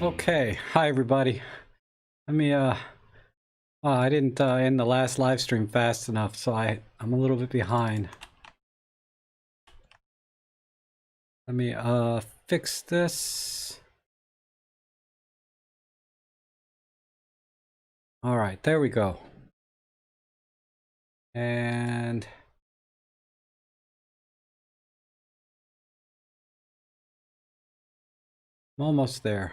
Okay, hi everybody. Let me I didn't end the last live stream fast enough, so I'm a little bit behind. Let me fix this. All right, there we go. And I'm almost there.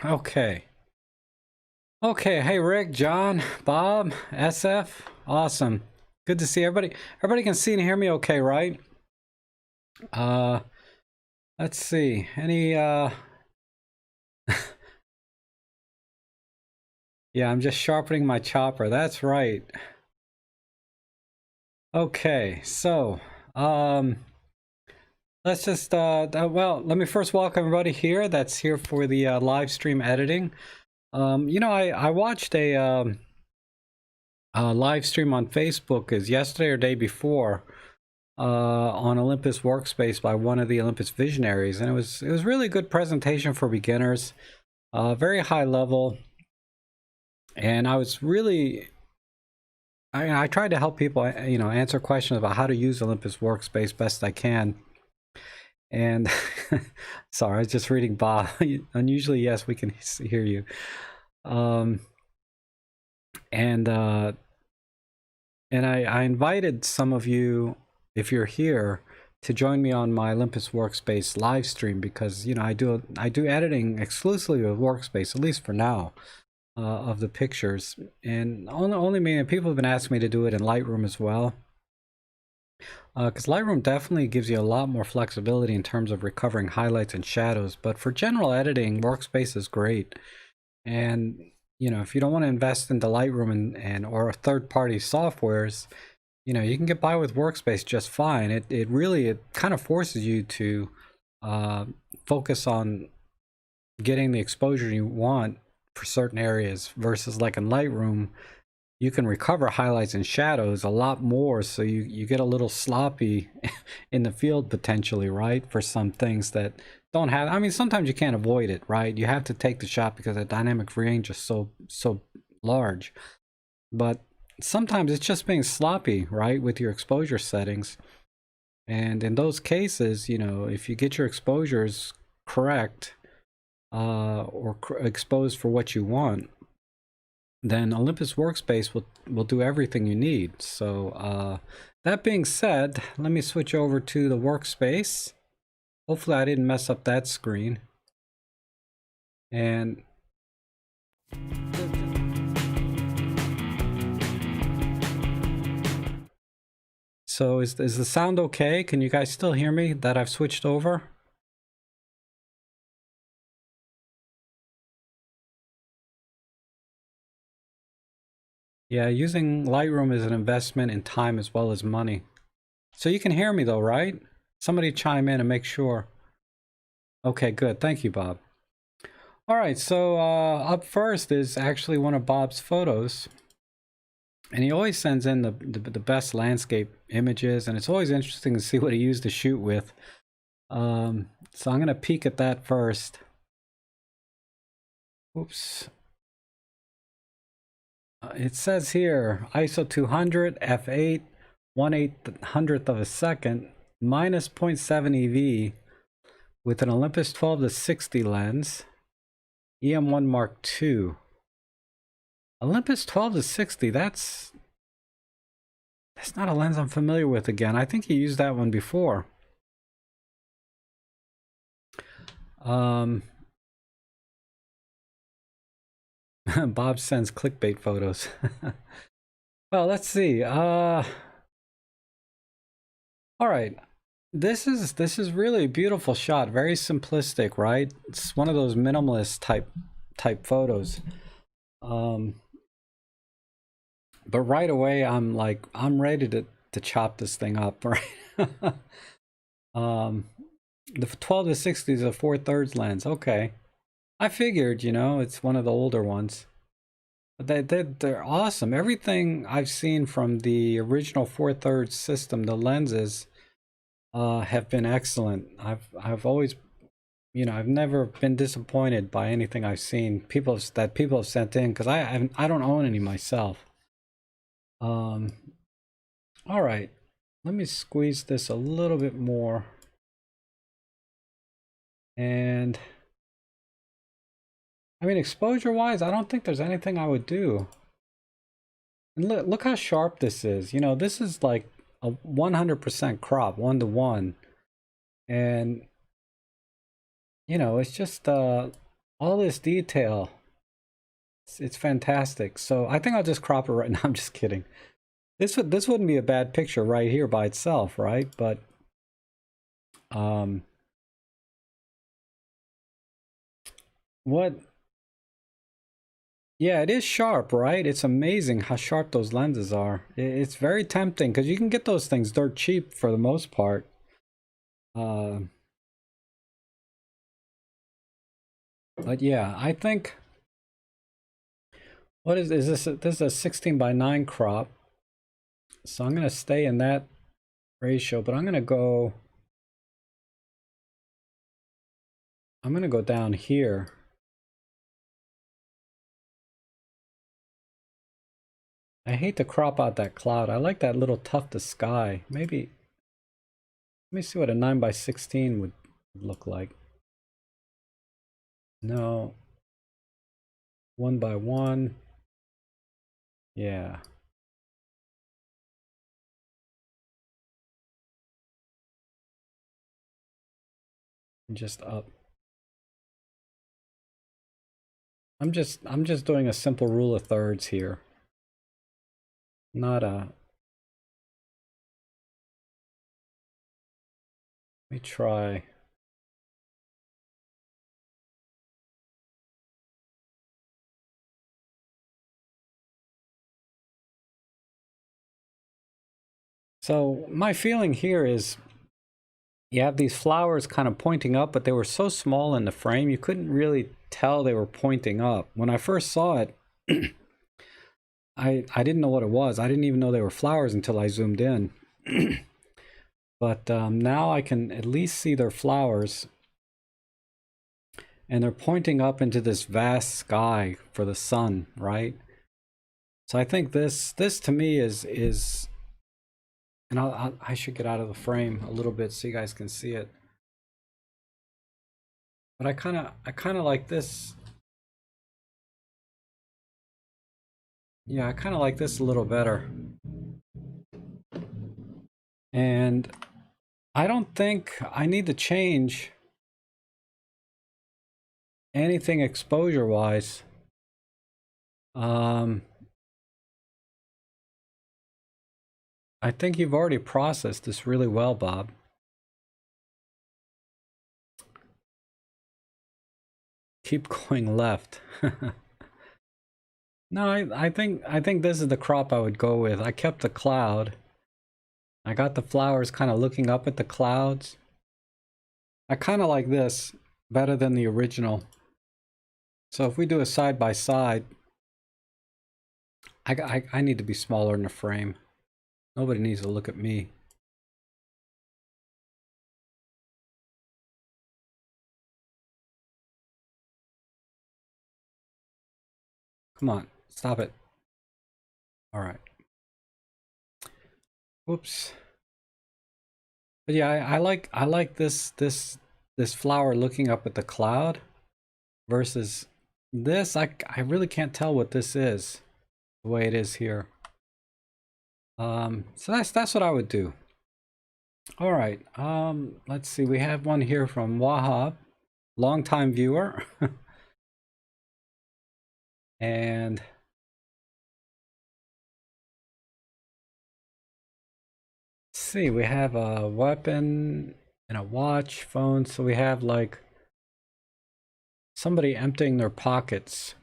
Okay. Okay, hey Rick, John, Bob, SF, awesome. Good to see everybody. Everybody can see and hear me okay, right? Let's see. Any Yeah, I'm just sharpening my chopper. That's right. Okay, so let's just well, let me first welcome everybody here that's here for the live stream editing. You know, I watched a live stream on Facebook is yesterday or day before on Olympus Workspace by one of the Olympus visionaries, and it was really a good presentation for beginners, very high level, and I was really I tried to help people, you know, answer questions about how to use Olympus Workspace best I can. And sorry, I was just reading Bob. Unusually, yes, we can hear you. And I invited some of you, if you're here, to join me on my Olympus Workspace live stream, because you know I do editing exclusively with Workspace, at least for now, of the pictures. And only me, and people have been asking me to do it in Lightroom as well. Because Lightroom definitely gives you a lot more flexibility in terms of recovering highlights and shadows, but for general editing, Workspace is great. And you know, if you don't want to invest into Lightroom and or third-party softwares, you know, you can get by with Workspace just fine. It really kind of forces you to focus on getting the exposure you want for certain areas, versus like in Lightroom, you can recover highlights and shadows a lot more, so you get a little sloppy in the field potentially, right, for some things that don't have, I mean, sometimes you can't avoid it, right? You have to take the shot because the dynamic range is so large, but sometimes it's just being sloppy, right, with your exposure settings. And in those cases, you know, if you get your exposures correct, or exposed for what you want, then Olympus Workspace will do everything you need. So that being said, let me switch over to the workspace. Hopefully I didn't mess up that screen. And so is the sound okay? Can you guys still hear me that I've switched over? Yeah, using Lightroom is an investment in time as well as money. So you can hear me though, right? Somebody chime in and make sure. Okay, good. Thank you, Bob. All right, so up first is actually one of Bob's photos. And he always sends in the best landscape images, and it's always interesting to see what he used to shoot with. So I'm going to peek at that first. Oops. It says here, ISO 200, f8, 1/800th of a second, minus 0.7 EV, with an Olympus 12-60 lens, EM1 Mark II. Olympus 12-60, that's not a lens I'm familiar with again. I think he used that one before. Bob sends clickbait photos. Well, let's see. All right. This is really a beautiful shot. Very simplistic, right? It's one of those minimalist type photos. But right away I'm like, I'm ready to chop this thing up, right? The 12-60 is a 4/3 lens. Okay. I figured, you know, it's one of the older ones. They're awesome. Everything I've seen from the original 4/3 system, the lenses have been excellent. I've always, you know, I've never been disappointed by anything I've seen. People have sent in, because I don't own any myself. All right, let me squeeze this a little bit more, and I mean, exposure wise, I don't think there's anything I would do. And look how sharp this is. You know, this is like a 100% crop, 1-to-1, and you know, it's just all this detail. It's fantastic. So I think I'll just crop it right now. I'm just kidding. This wouldn't be a bad picture right here by itself, right? But what? Yeah, it is sharp, right? It's amazing how sharp those lenses are. It's very tempting because you can get those things dirt cheap for the most part. But yeah, I think, what is this? This is a 16:9 crop. So I'm gonna stay in that ratio, but I'm gonna go down here. I hate to crop out that cloud. I like that little tuft of sky. Maybe, let me see what a 9:16 would look like. No, 1:1. Yeah. Just up. I'm just doing a simple rule of thirds here. Not a, let me try. So my feeling here is, you have these flowers kind of pointing up, but they were so small in the frame, you couldn't really tell they were pointing up. When I first saw it, I didn't know what it was. I didn't even know they were flowers until I zoomed in. But now I can at least see their flowers, and they're pointing up into this vast sky for the sun, right? So I think this to me is, and I should get out of the frame a little bit so you guys can see it. But I kind of like this. Yeah, I kind of like this a little better. And I don't think I need to change anything exposure wise. I think you've already processed this really well, Bob. Keep going left. No, I think this is the crop I would go with. I kept the cloud. I got the flowers kind of looking up at the clouds. I kind of like this better than the original. So if we do a side by side, I need to be smaller in the frame. Nobody needs to look at me. Come on, stop it. All right. Whoops. But yeah, I like this flower looking up at the cloud versus this. I really can't tell what this is the way it is here. So that's what I would do. All right. Let's see. We have one here from Wahab, longtime viewer. And see, we have a weapon and a watch, phone. So we have like somebody emptying their pockets.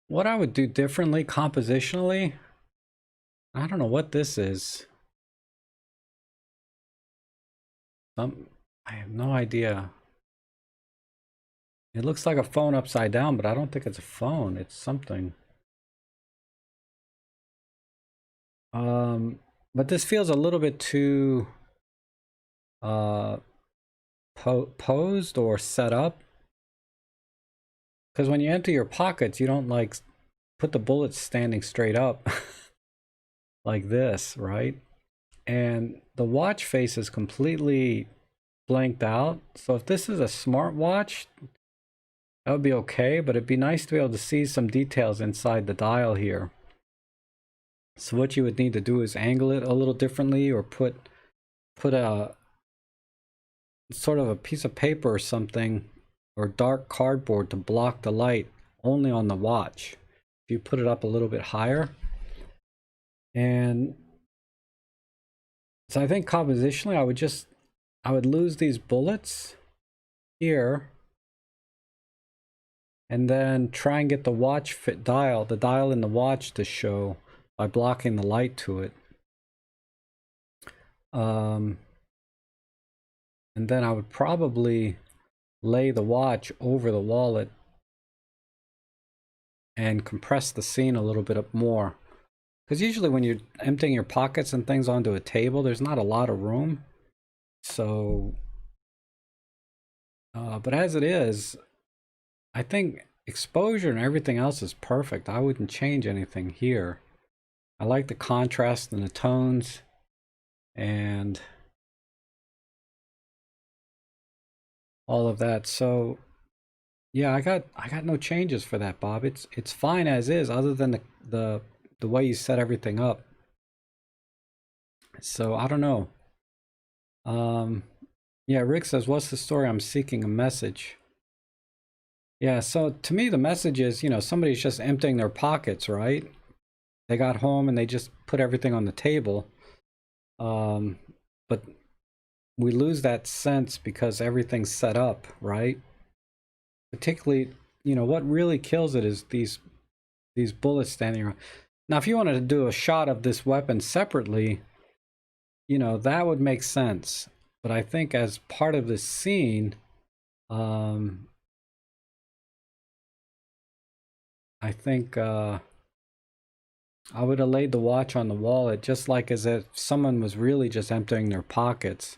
What I would do differently compositionally, I don't know what this is. I have no idea. It looks like a phone upside down, but I don't think it's a phone. It's something. But this feels a little bit too uh, posed or set up. Because when you empty your pockets, you don't like put the bullets standing straight up like this, right? And the watch face is completely blanked out. So if this is a smartwatch, that would be okay, but it'd be nice to be able to see some details inside the dial here. So what you would need to do is angle it a little differently, or put a sort of a piece of paper or something, or dark cardboard to block the light only on the watch. If you put it up a little bit higher. And so I think compositionally I would lose these bullets here, and then try and get the watch fit dial, the dial in the watch, to show by blocking the light to it. And then I would probably lay the watch over the wallet and compress the scene a little bit up more. Because usually when you're emptying your pockets and things onto a table, there's not a lot of room. So, but as it is, I think exposure and everything else is perfect. I wouldn't change anything here. I like the contrast and the tones, and all of that. So yeah, I got no changes for that, Bob. It's fine as is, other than the way you set everything up. So I don't know. Yeah, Rick says, what's the story? I'm seeking a message. Yeah, so to me the message is, you know, somebody's just emptying their pockets, right? They got home and they just put everything on the table. But we lose that sense because everything's set up, right? Particularly, you know, what really kills it is these bullets standing around. Now, if you wanted to do a shot of this weapon separately, you know, that would make sense. But I think as part of this scene, I think I would have laid the watch on the wallet, just like as if someone was really just emptying their pockets,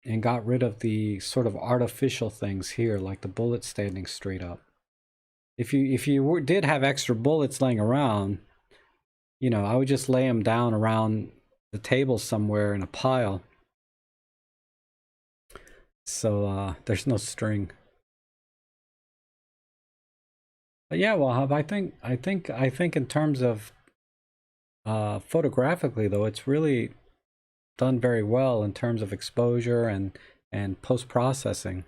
and got rid of the sort of artificial things here, like the bullets standing straight up. If you did have extra bullets laying around, you know, I would just lay them down around the table somewhere in a pile, so there's no string. But yeah, well, I think in terms of photographically, though, it's really done very well in terms of exposure and post-processing.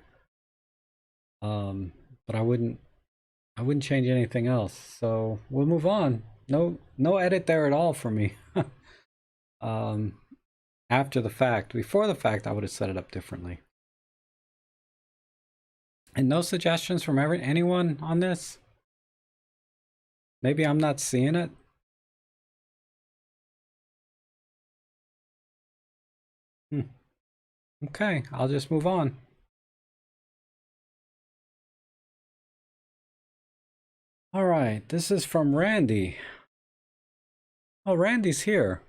But I wouldn't change anything else. So we'll move on. No edit there at all for me. After the fact. Before the fact, I would have set it up differently. And no suggestions from anyone on this? Maybe I'm not seeing it. Okay, I'll just move on. All right, this is from Randy. Oh, Randy's here.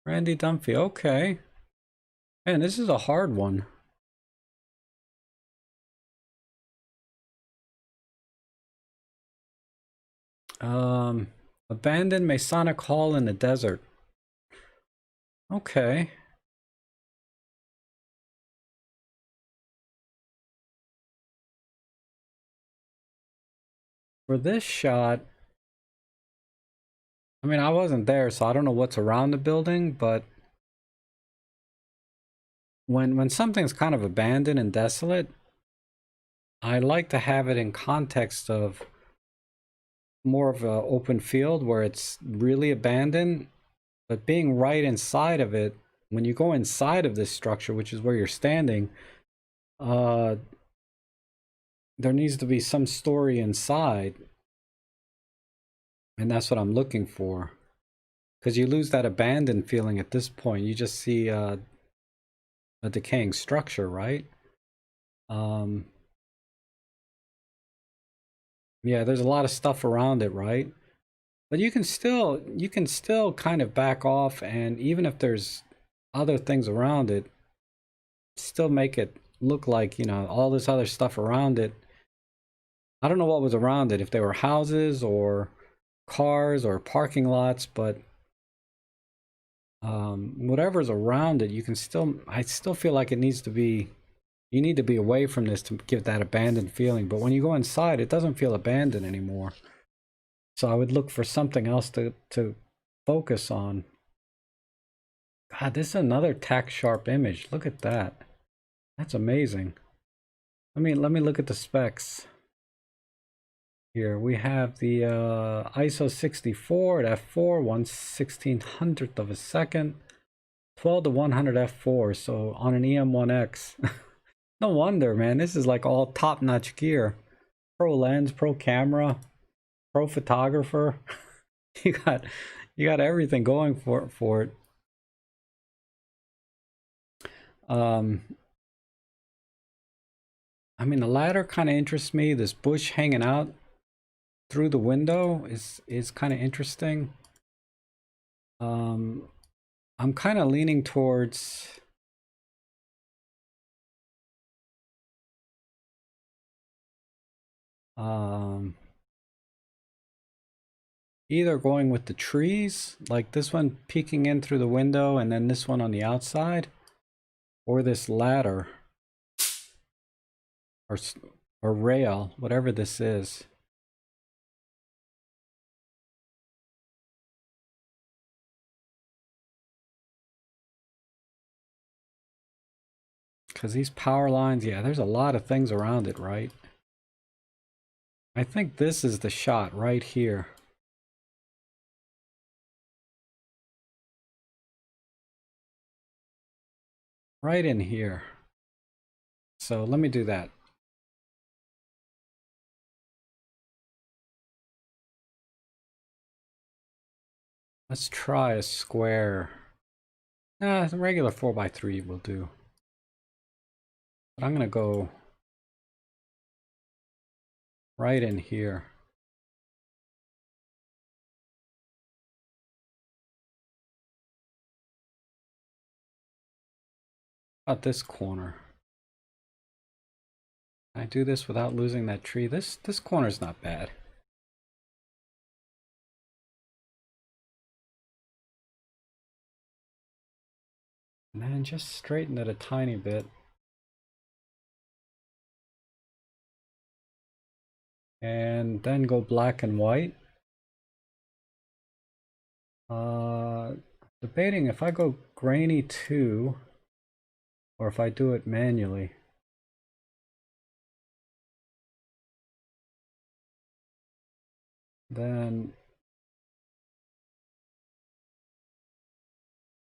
Randy Dunphy, okay. Man, this is a hard one. Abandoned Masonic Hall in the desert. Okay. For this shot, I mean, I wasn't there, so I don't know what's around the building, but when something's kind of abandoned and desolate, I like to have it in context of more of an open field where it's really abandoned, but being right inside of it. When you go inside of this structure, which is where you're standing, there needs to be some story inside, and that's what I'm looking for. Because you lose that abandoned feeling at this point. You just see a decaying structure, right? Yeah, there's a lot of stuff around it, right? But you can still kind of back off, and even if there's other things around it, still make it look like, you know, all this other stuff around it. I don't know what was around it, if they were houses or cars or parking lots, but whatever's around it, you can still, I still feel like it needs to be, you need to be away from this to give that abandoned feeling. But when you go inside, it doesn't feel abandoned anymore. So I would look for something else to focus on. God, this is another tack sharp image. Look at that. That's amazing. Let me look at the specs. Here we have the ISO 64 at f4, 1/1600th of a second, 12 to 100 f4. So on an EM1X, no wonder, man. This is like all top-notch gear. Pro lens, pro camera, pro photographer. you got you got everything going for it. I mean, the ladder kind of interests me. This bush hanging out through the window is kind of interesting. I'm kind of leaning towards either going with the trees, like this one peeking in through the window and then this one on the outside, or this ladder or rail, whatever this is. Because these power lines, yeah, there's a lot of things around it, right? I think this is the shot right here. Right in here. So let me do that. Let's try a square. Nah, the regular 4x3 will do. But I'm gonna go right in here. About this corner. Can I do this without losing that tree? This corner's not bad. And then just straighten it a tiny bit. And then go black and white. Debating if I go grainy too, or if I do it manually. Then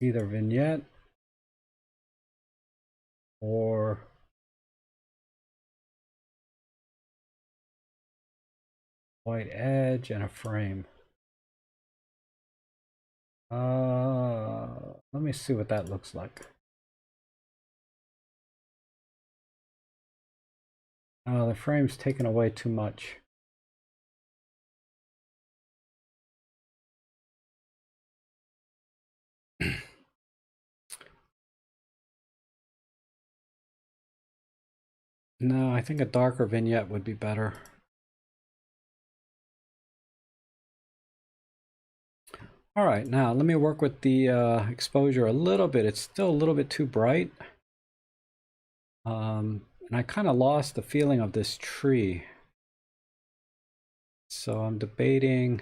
either vignette or white edge and a frame. Let me see what that looks like. Oh, the frame's taken away too much. No, I think a darker vignette would be better. All right, now let me work with the exposure a little bit. It's still a little bit too bright. And I kind of lost the feeling of this tree. So I'm debating.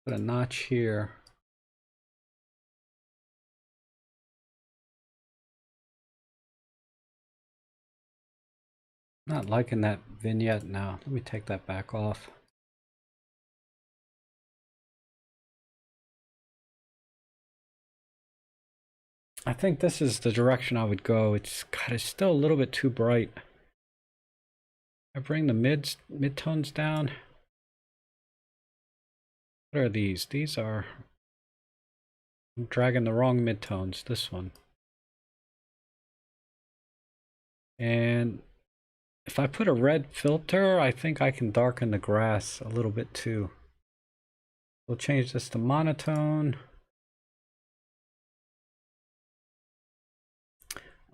Put a notch here. Not liking that vignette now. Let me take that back off. I think this is the direction I would go. It's still a little bit too bright. I bring the midtones down. What are these? These are... I'm dragging the wrong midtones. This one. And if I put a red filter, I think I can darken the grass a little bit too. We'll change this to monotone.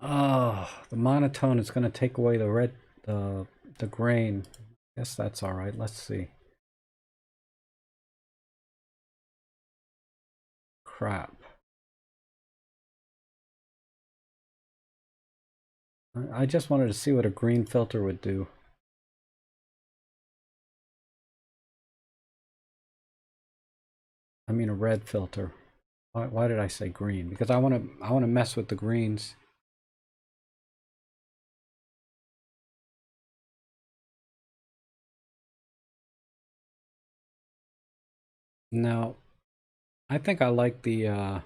Oh, the monotone is going to take away the red, the grain. Guess that's all right. Let's see. Crap. I just wanted to see what a green filter would do. I mean a red filter. Why did I say green? Because I want to mess with the greens. No, I think I like the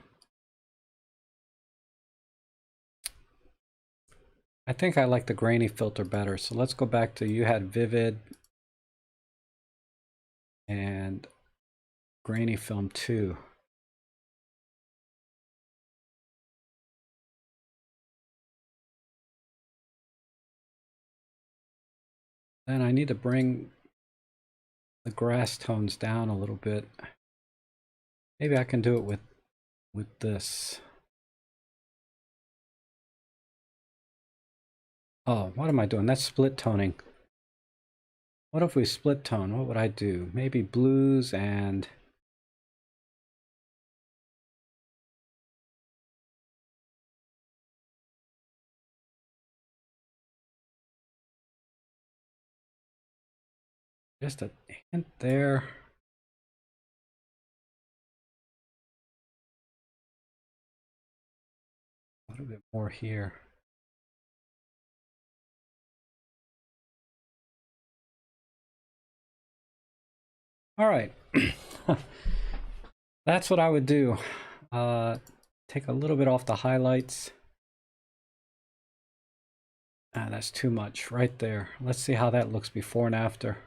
I think I like the grainy filter better. So let's go back to, you had vivid and grainy film 2. Then I need to bring the grass tones down a little bit. Maybe I can do it with this. Oh, what am I doing? That's split toning. What if we split tone? What would I do? Maybe blues and... just a hint there. A little bit more here. All right. That's what I would do. Take a little bit off the highlights. Ah, that's too much right there. Let's see how that looks before and after.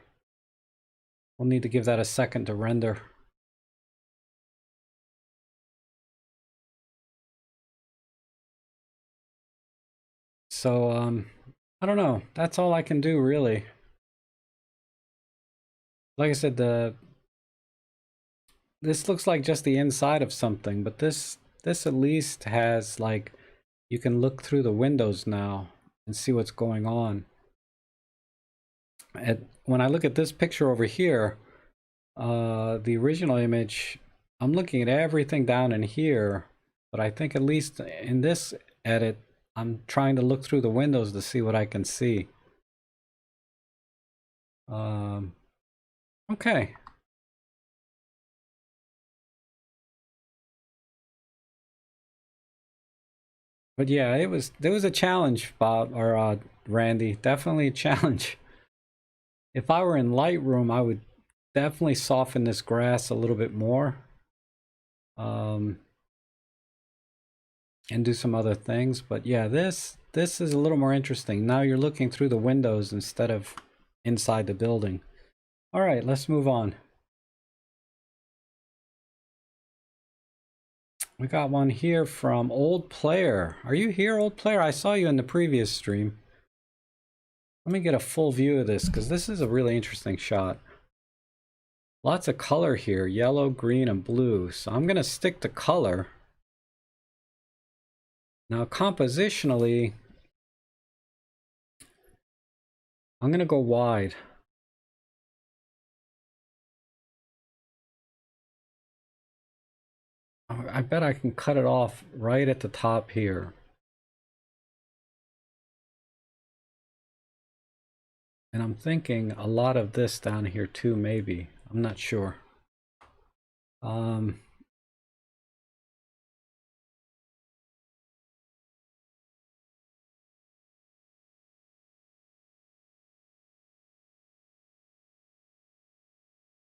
We'll need to give that a second to render. So, I don't know. That's all I can do, really. Like I said, this looks like just the inside of something, but this at least has, like, you can look through the windows now and see what's going on. When I look at this picture over here, the original image, I'm looking at everything down in here, but I think at least in this edit, I'm trying to look through the windows to see what I can see. Okay. But yeah, there was a challenge, Bob, or Randy, definitely a challenge. If I were in Lightroom, I would definitely soften this grass a little bit more. And do some other things, but yeah, this is a little more interesting. Now you're looking through the windows instead of inside the building. All right, let's move on. We got one here from Old Player. Are you here, Old Player? I saw you in the previous stream. Let me get a full view of this, because this is a really interesting shot. Lots of color here, yellow, green, and blue. So I'm going to stick to color. Now, compositionally, I'm going to go wide. I bet I can cut it off right at the top here. And I'm thinking a lot of this down here too, maybe. I'm not sure.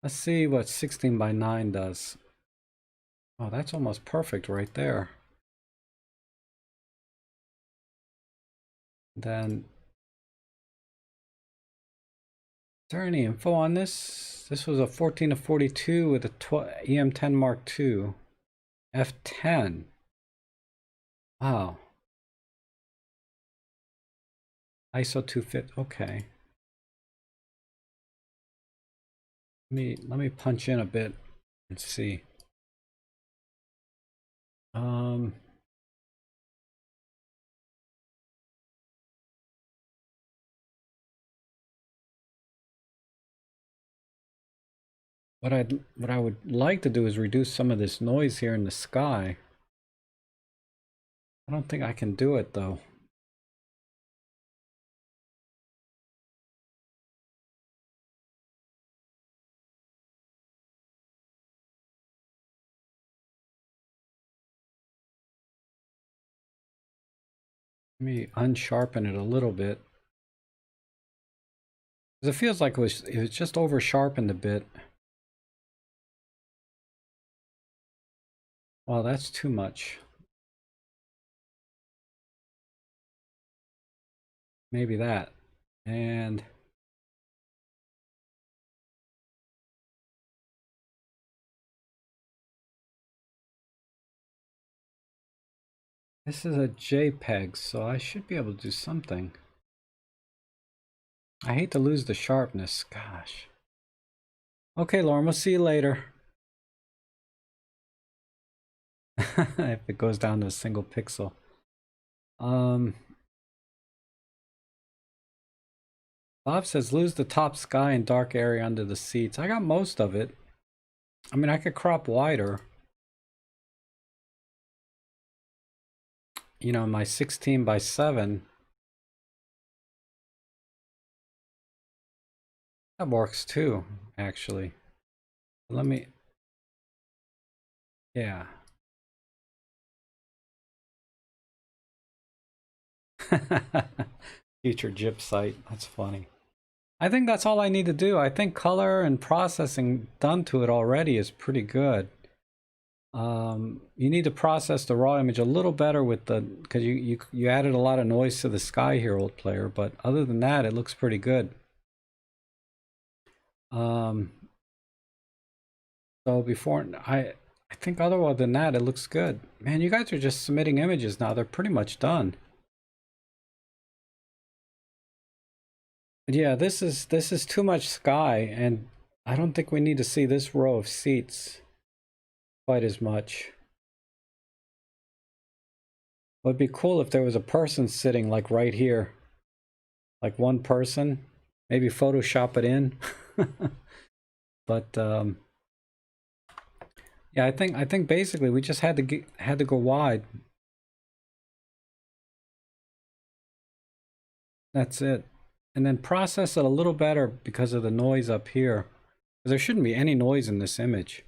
Let's see what 16 by 9 does. Oh, that's almost perfect right there. Then there any info on this? This was a 14 to 42 with a EM10 Mark II. F10. Wow. ISO 250. Okay. Let me punch in a bit and see. What I would like to do is reduce some of this noise here in the sky. I don't think I can do it though. Let me unsharpen it a little bit. Because it feels like it was just over sharpened a bit. Well, that's too much. Maybe that. And this is a JPEG, so I should be able to do something. I hate to lose the sharpness. Gosh. Okay, Lauren, we'll see you later. If it goes down to a single pixel. Bob says lose the top sky and dark area under the seats. I got most of it. I mean, I could crop wider. You know, my 16 by 7. That works too, actually. Let me, yeah. Future gyp site. That's funny. I think that's all I need to do. I think color and processing done to it already is pretty good. You need to process the raw image a little better with the, because you added a lot of noise to the sky here, old player, but other than that, it looks pretty good. So before I think other than that, it looks good. Man, you guys are just submitting images now. They're pretty much done. Yeah, this is too much sky, and I don't think we need to see this row of seats quite as much. It would be cool if there was a person sitting like right here, like one person. Maybe Photoshop it in. But yeah, I think basically we just had to go wide. That's it. And then process it a little better because of the noise up here. There shouldn't be any noise in this image.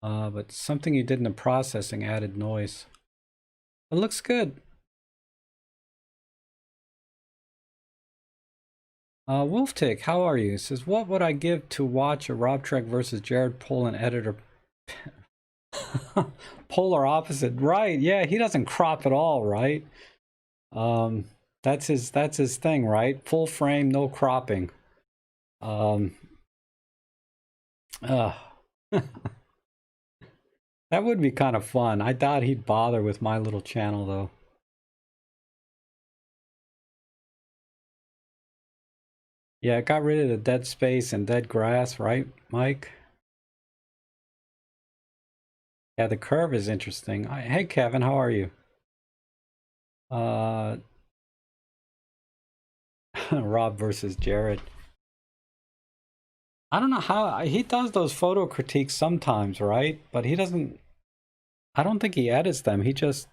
But something you did in the processing added noise. It looks good. Wolftick, how are you? It says, what would I give to watch a robtrek versus Jared Polin editor? Polar opposite, right? Yeah, he doesn't crop at all, right? That's his thing, right? Full frame, no cropping. That would be kind of fun. I doubt he'd bother with my little channel though. Yeah, it got rid of the dead space and dead grass, right, Mike? Yeah, the curve is interesting. Hey, Kevin, how are you? Rob versus Jared. I don't know how he does those photo critiques sometimes, right? But he doesn't. I don't think he edits them. He just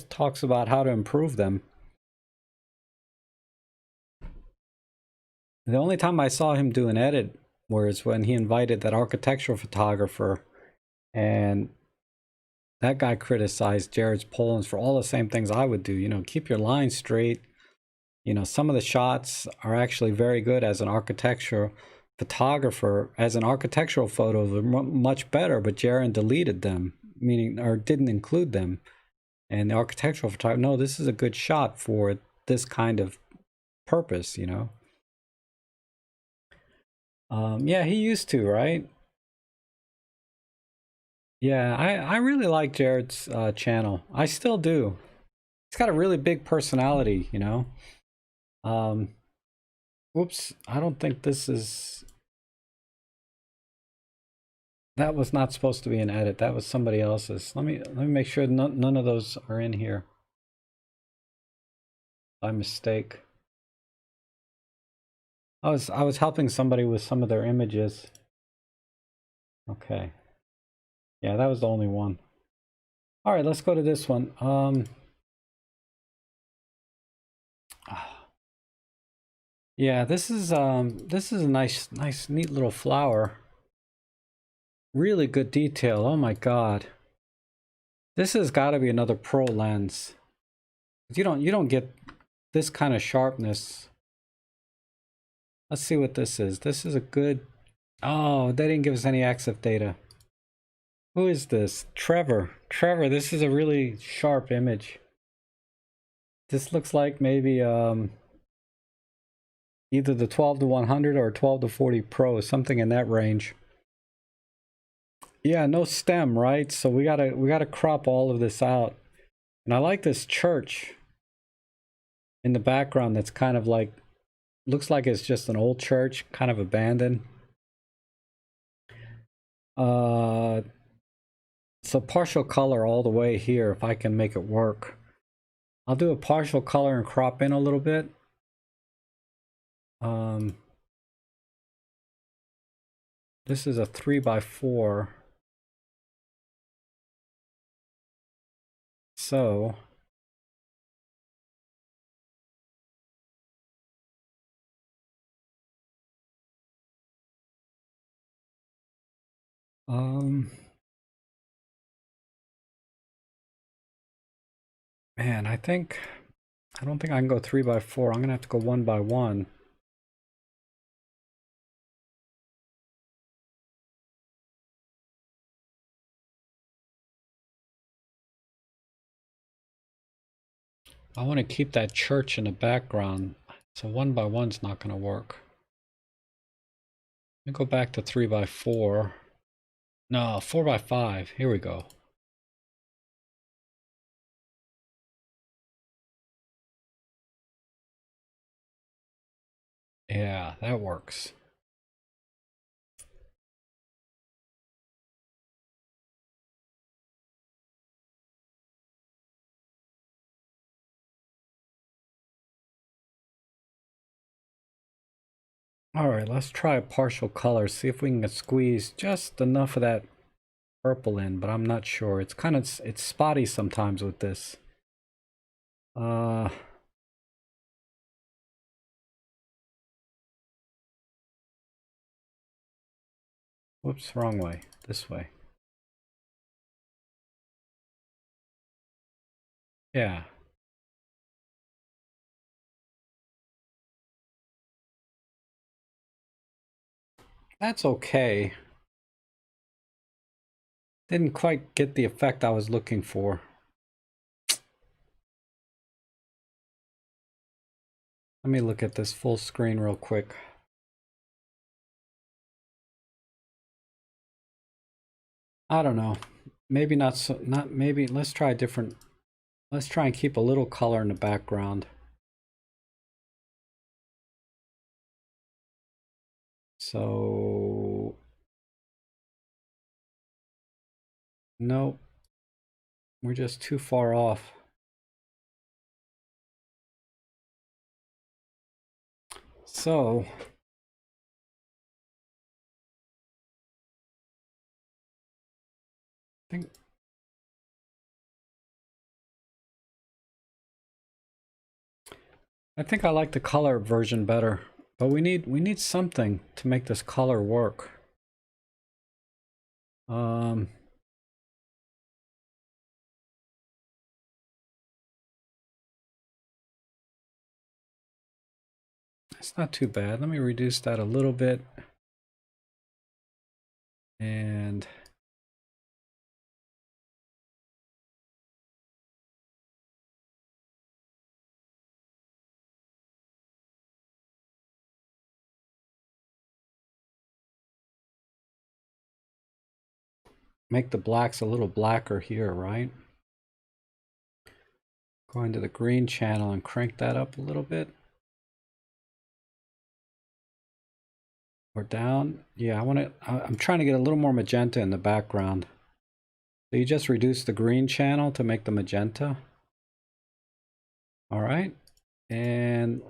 talks about how to improve them. The only time I saw him do an edit was when he invited that architectural photographer, and that guy criticized Jared's Poland's for all the same things I would do. You know, keep your lines straight. You know, some of the shots are actually very good as an architectural photographer. As an architectural photo, they're much better, but Jared deleted them, meaning, or didn't include them. And the architectural photographer, no, this is a good shot for this kind of purpose, you know. Yeah, he used to, right? Yeah, I really like Jared's channel. I still do. He's got a really big personality, you know. Um, Whoops, I don't think this is. That was not supposed to be an edit. That was somebody else's. Let me make sure none of those are in here by mistake. I was helping somebody with some of their images. Okay. Yeah, that was the only one. All right, let's go to this one. Yeah, this is a nice neat little flower. Really good detail. Oh my god. This has got to be another pro lens. You don't get this kind of sharpness. Let's see what this is. This is a good. Oh, they didn't give us any EXIF data. Who is this? Trevor. Trevor, this is a really sharp image. This looks like maybe either the 12 to 100 or 12 to 40 Pro, something in that range. Yeah, no stem, right? So we gotta crop all of this out. And I like this church in the background that's kind of like, looks like it's just an old church, kind of abandoned. So partial color all the way here if I can make it work. I'll do a partial color and crop in a little bit. This is a 3x4. So man, I don't think I can go 3x4. I'm gonna have to go 1x1. I want to keep that church in the background, so 1x1's not gonna work. Let me go back to 3x4. No, 4x5. Here we go. Yeah, that works. All right, let's try a partial color. See if we can squeeze just enough of that purple in, but I'm not sure. It's spotty sometimes with this. Whoops, wrong way. This way. Yeah. That's okay. Didn't quite get the effect I was looking for. Let me look at this full screen real quick. I don't know. Maybe not so, not maybe, let's try a different, let's try and keep a little color in the background. So, nope, we're just too far off. So, I think I like the color version better, but we need something to make this color work. It's not too bad. Let me reduce that a little bit. And make the blacks a little blacker here, right? Go into the green channel and crank that up a little bit. Or down. Yeah, I'm trying to get a little more magenta in the background. So you just reduce the green channel to make the magenta. All right. And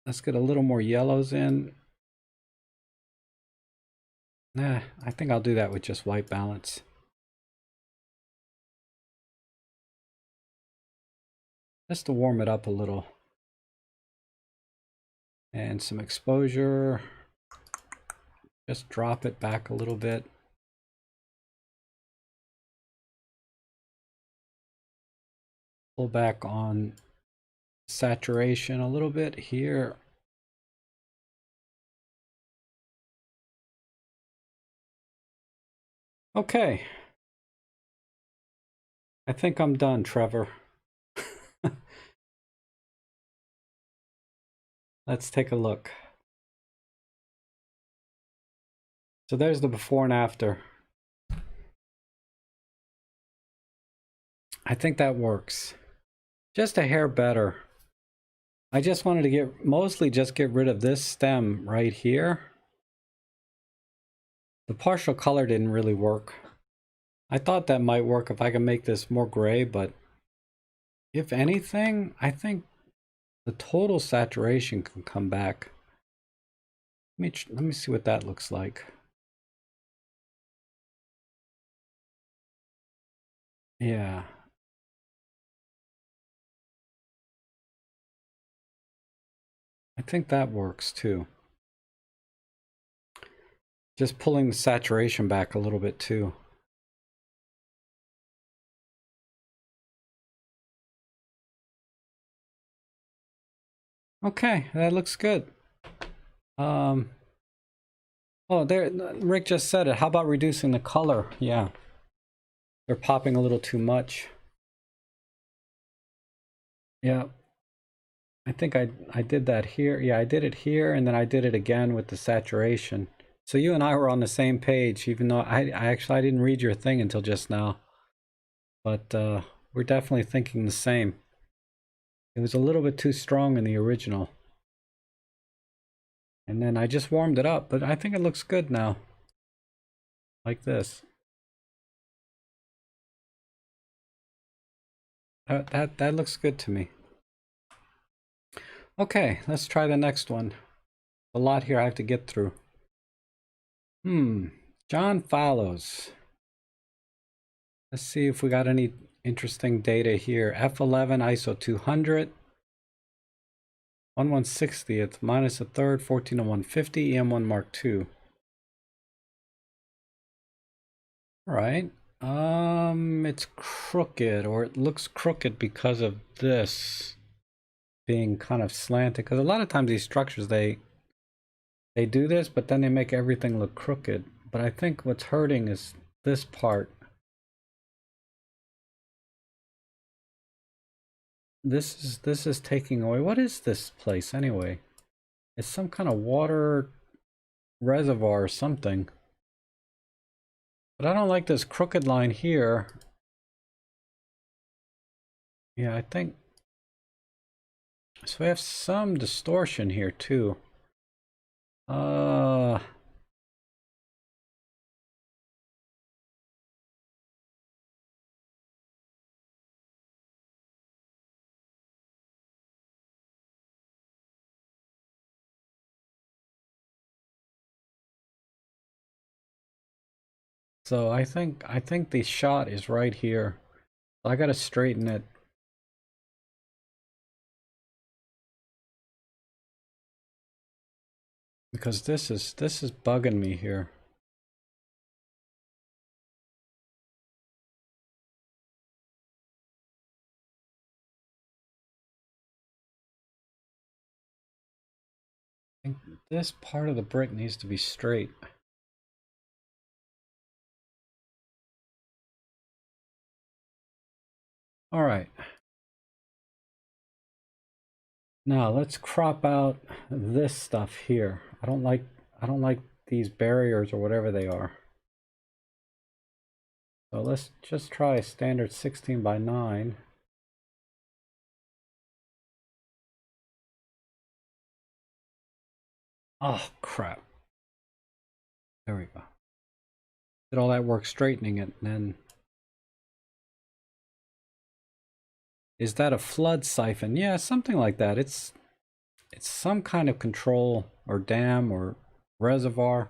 let's get a little more yellows in. Nah, I think I'll do that with just white balance. Just to warm it up a little. And some exposure. Just drop it back a little bit. Pull back on saturation a little bit here. Okay. I think I'm done, Trevor. Let's take a look. So there's the before and after. I think that works. Just a hair better. I just wanted to mostly get rid of this stem right here. The partial color didn't really work. I thought that might work if I can make this more gray, but if anything, I think the total saturation can come back. Let me see what that looks like. Yeah. I think that works too. Just pulling the saturation back a little bit too. Okay, that looks good. Oh, there, Rick just said it. How about reducing the color? Yeah. They're popping a little too much. Yeah. I think I did that here. Yeah, I did it here, and then I did it again with the saturation. So you and I were on the same page, even though I didn't read your thing until just now. But we're definitely thinking the same. It was a little bit too strong in the original. And then I just warmed it up, but I think it looks good now. Like this. That looks good to me. Okay, let's try the next one. A lot here I have to get through. John Fallows. Let's see if we got any interesting data here. F11 ISO 200. 1/160th minus a third, 14/150, EM1 Mark II. All right. It's crooked, or it looks crooked because of this being kind of slanted. Because a lot of times these structures, they do this, but then they make everything look crooked. But I think what's hurting is this part. This is taking away. What is this place anyway? It's some kind of water reservoir or something. But I don't like this crooked line here. Yeah, I think so. We have some distortion here too. So I think the shot is right here. I gotta straighten it. Because this is bugging me here. I think this part of the brick needs to be straight. All right. Now let's crop out this stuff here. I don't like these barriers or whatever they are. So let's just try a standard 16 by 9. Oh, crap. There we go. Did all that work straightening it, and then... Is that a flood siphon? Yeah, something like that. It's some kind of control or dam or reservoir.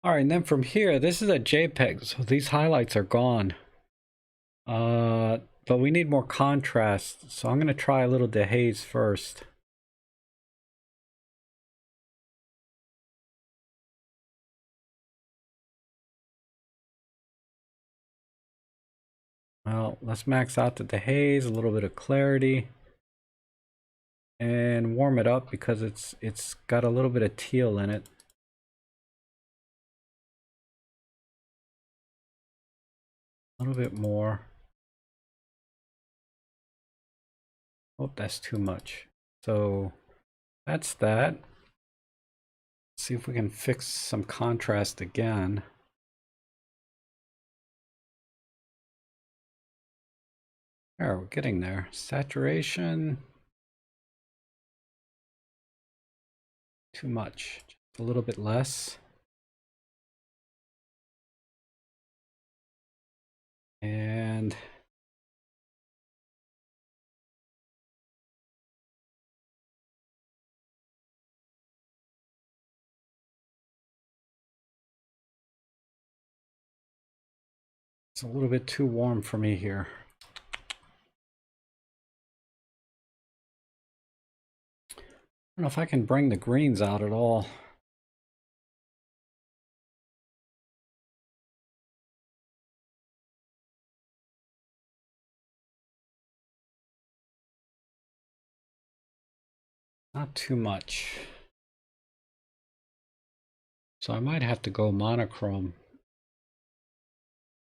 All right, and then from here, this is a JPEG, so these highlights are gone. But we need more contrast, so I'm going to try a little dehaze first. Well, let's max out the dehaze, a little bit of clarity, and warm it up because it's got a little bit of teal in it. A little bit more. Oh, that's too much. So that's that. See if we can fix some contrast again. There, we're getting there. Saturation. Too much. Just a little bit less. And it's a little bit too warm for me here. I don't know if I can bring the greens out at all. Not too much. So I might have to go monochrome.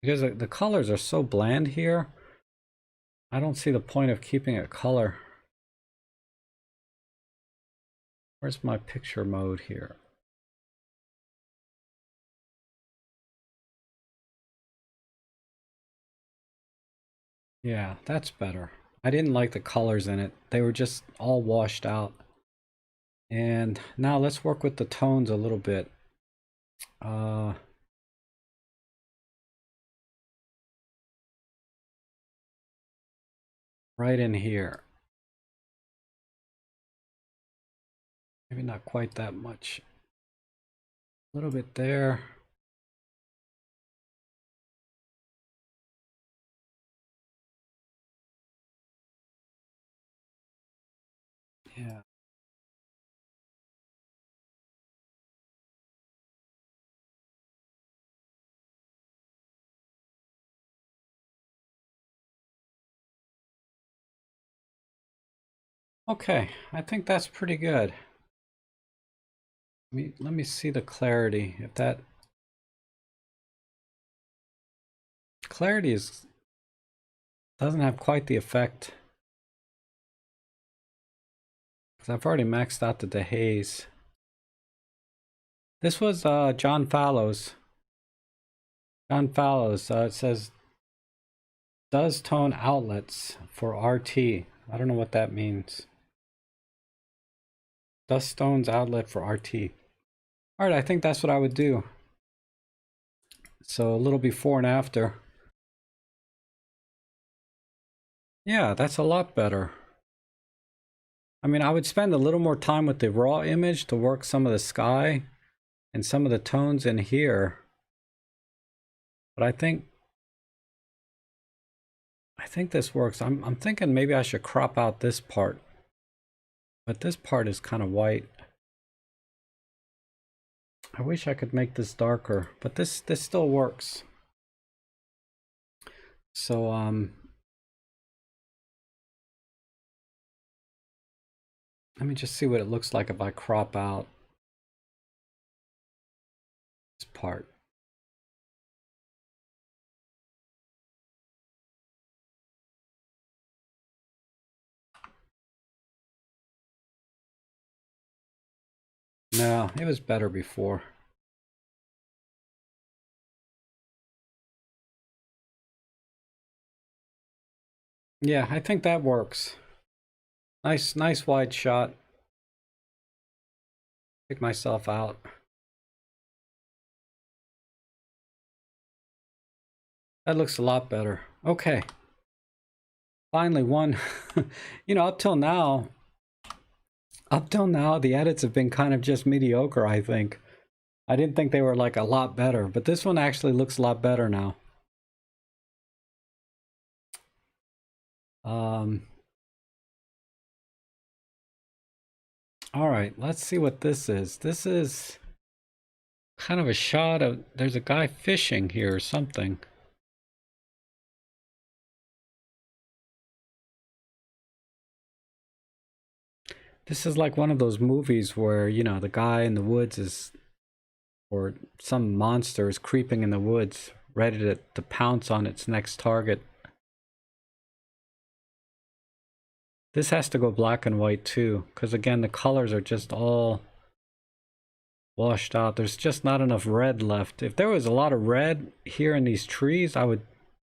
Because the colors are so bland here, I don't see the point of keeping a color. Where's my picture mode here? Yeah, that's better. I didn't like the colors in it. They were just all washed out. And now let's work with the tones a little bit. Right in here. Maybe not quite that much. A little bit there. Yeah. Okay, I think that's pretty good. Let me see the clarity. If that clarity doesn't have quite the effect. Because I've already maxed out the dehaze. This was John Fallows. John Fallows, it says, does tone outlets for RT. I don't know what that means. Dust tones outlet for RT. All right, I think that's what I would do. So a little before and after. Yeah, that's a lot better. I mean, I would spend a little more time with the raw image to work some of the sky and some of the tones in here. But I think this works. I'm thinking maybe I should crop out this part. But this part is kind of white. I wish I could make this darker, but this still works. So let me just see what it looks like if I crop out this part. No, it was better before. Yeah, I think that works. Nice wide shot. Pick myself out. That looks a lot better. Okay. Finally one. You know, up till now, the edits have been kind of just mediocre, I think. I didn't think they were like a lot better, but this one actually looks a lot better now. All right, let's see what this is. This is kind of a shot of, there's a guy fishing here or something. This is like one of those movies where, you know, the guy in the woods is, or some monster is creeping in the woods, ready to pounce on its next target. This has to go black and white too, because again, the colors are just all washed out. There's just not enough red left. If there was a lot of red here in these trees, I would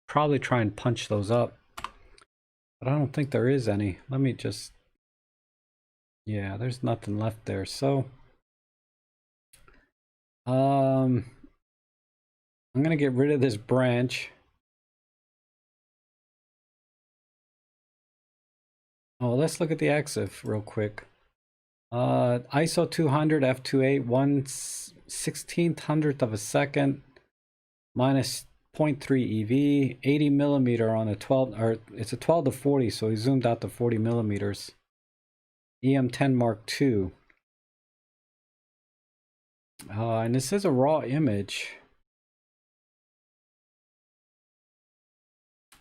probably try and punch those up. But I don't think there is any. Let me just... Yeah, there's nothing left there. So, I'm gonna get rid of this branch. Oh, let's look at the EXIF real quick. ISO 200 f2.8 1/1600th of a second, minus 0.3 EV, 80 millimeter on a 12, or it's a 12 to 40, so he zoomed out to 40 millimeters. EM10 Mark II. And this is a raw image.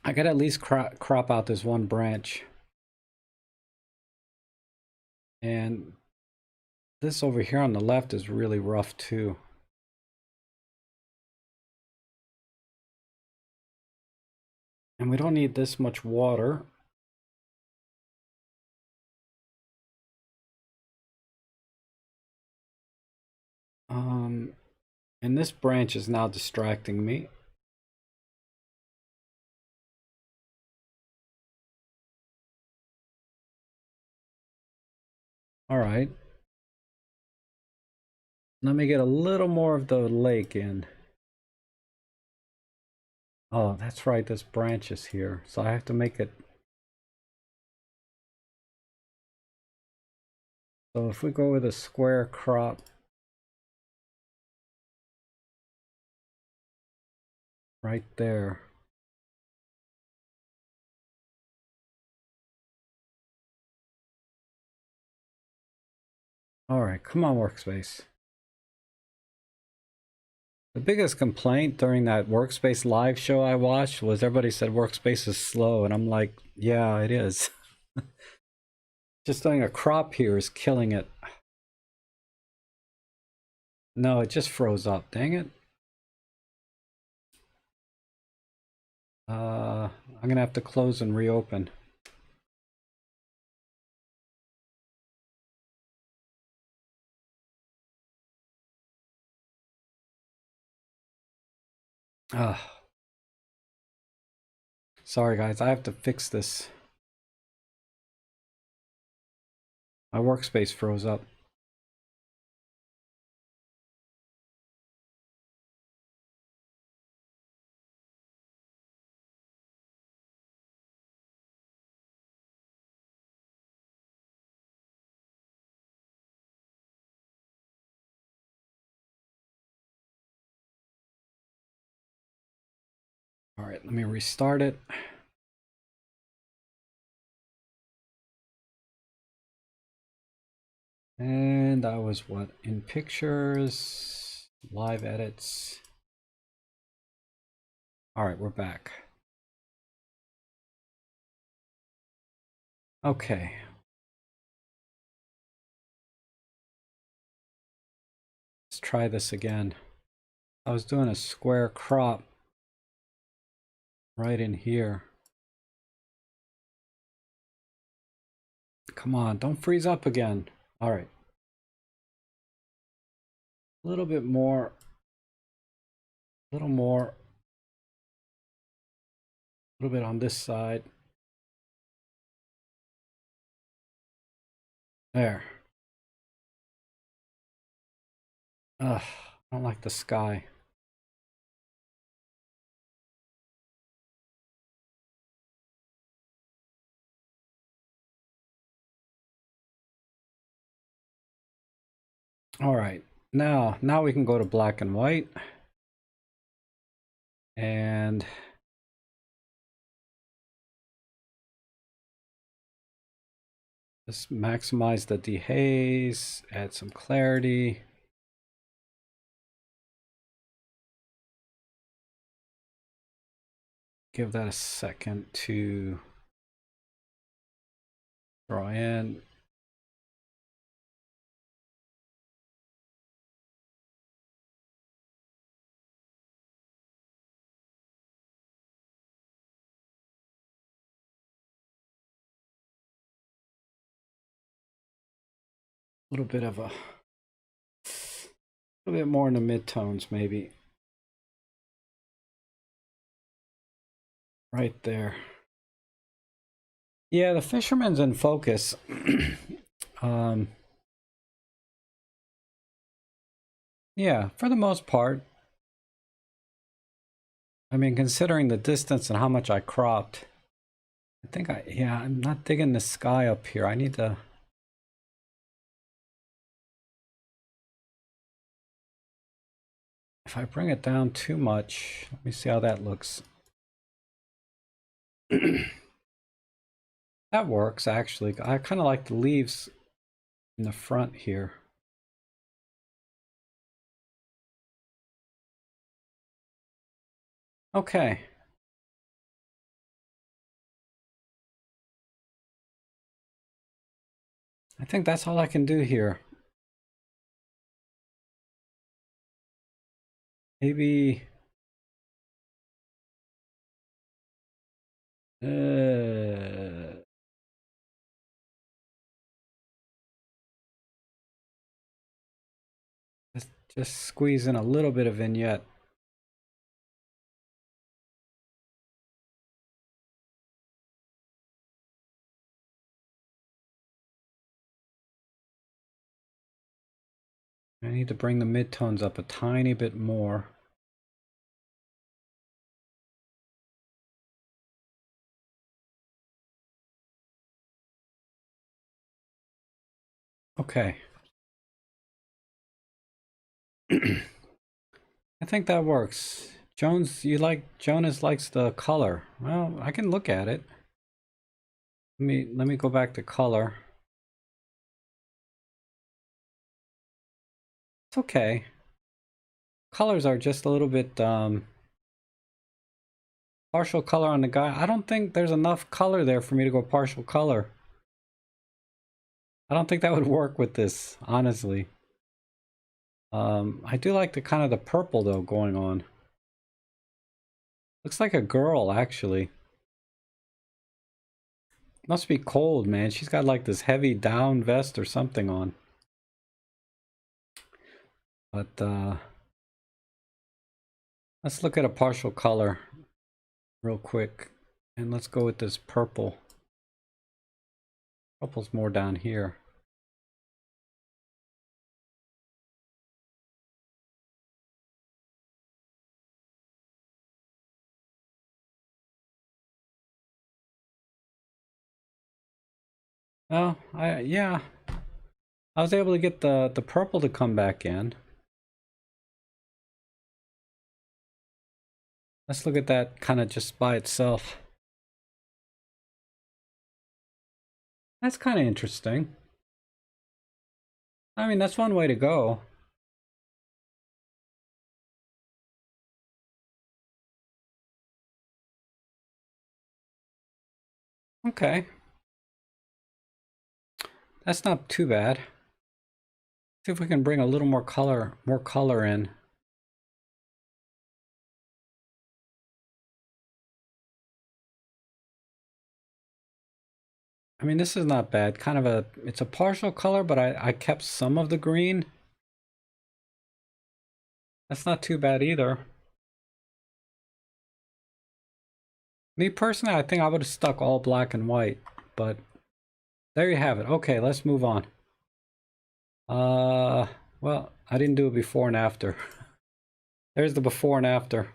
I could at least crop out this one branch. And this over here on the left is really rough too. And we don't need this much water. And this branch is now distracting me. All right. Let me get a little more of the lake in. Oh, that's right, this branch is here. So I have to make it. So if we go with a square crop, right there. All right, come on, Workspace. The biggest complaint during that Workspace live show I watched was everybody said Workspace is slow, and I'm like, yeah, it is. Just doing a crop here is killing it. No, it just froze up, dang it. I'm gonna have to close and reopen. Sorry guys, I have to fix this. My Workspace froze up. All right, let me restart it. And I was what? In pictures, live edits. All right, we're back. Okay. Let's try this again. I was doing a square crop right in here. Come on, don't freeze up again. All right. A little bit more. A little more. A little bit on this side. There. Ugh, I don't like the sky. All right, now we can go to black and white, and just maximize the dehaze, add some clarity. Give that a second to draw in. A little bit of a little bit more in the midtones, maybe. Right there. Yeah, the fisherman's in focus. Yeah, for the most part. I mean, considering the distance and how much I cropped, I think I'm not digging the sky up here. I need to. If I bring it down too much, let me see how that looks. That works, actually. I kind of like the leaves in the front here. Okay. I think that's all I can do here. Maybe... just squeeze in a little bit of vignette. I need to bring the midtones up a tiny bit more. Okay. I think that works. Jonas likes the color. Well, I can look at it. Let me go back to color. It's okay. Colors are just a little bit partial color on the guy. I don't think there's enough color there for me to go partial color. I don't think that would work with this, honestly. I do like the kind of the purple though going on. Looks like a girl, actually. Must be cold, man. She's got like this heavy down vest or something on. But let's look at a partial color real quick. And let's go with this purple. Purple's more down here. Oh, yeah. I was able to get the purple to come back in. Let's look at that kind of just by itself. That's kind of interesting. I mean, that's one way to go. Okay. That's not too bad. See if we can bring a little more color in. I mean, this is not bad. Kind of it's a partial color, but I kept some of the green. That's not too bad either. Me personally, I think I would have stuck all black and white, but there you have it. Okay, let's move on. Well, I didn't do it before and after. There's the before and after.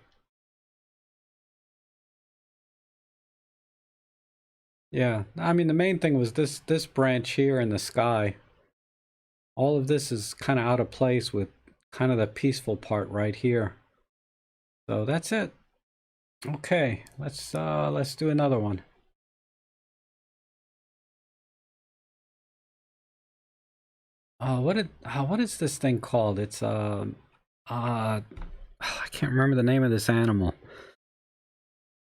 Yeah, I mean the main thing was this branch here in the sky. All of this is kind of out of place with kind of the peaceful part right here. So that's it. Okay, let's do another one. What is this thing called? It's I can't remember the name of this animal.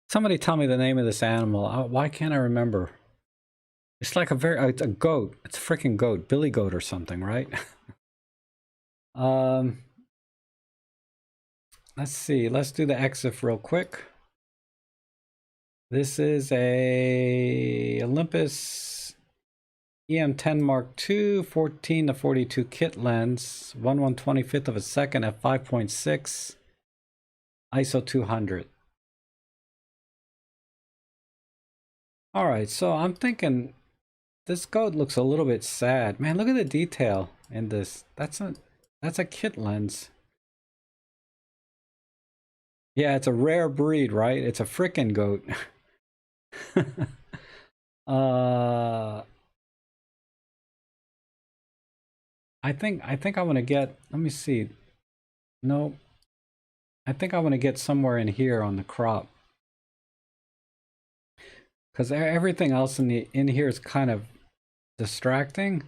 Somebody tell me the name of this animal. Why can't I remember? It's like it's a goat. It's a freaking goat, billy goat or something, right? um, let's see. Let's do the EXIF real quick. This is a Olympus EM10 Mark II 14 to 42 kit lens, 1/125th of a second at 5.6, ISO 200. All right, so I'm thinking this goat looks a little bit sad. Man, look at the detail in this. That's a kit lens. Yeah, it's a rare breed, right? It's a frickin' goat. uh I think I want to get, let me see. No, I think I want to get somewhere in here on the crop. Because everything else in here is kind of distracting.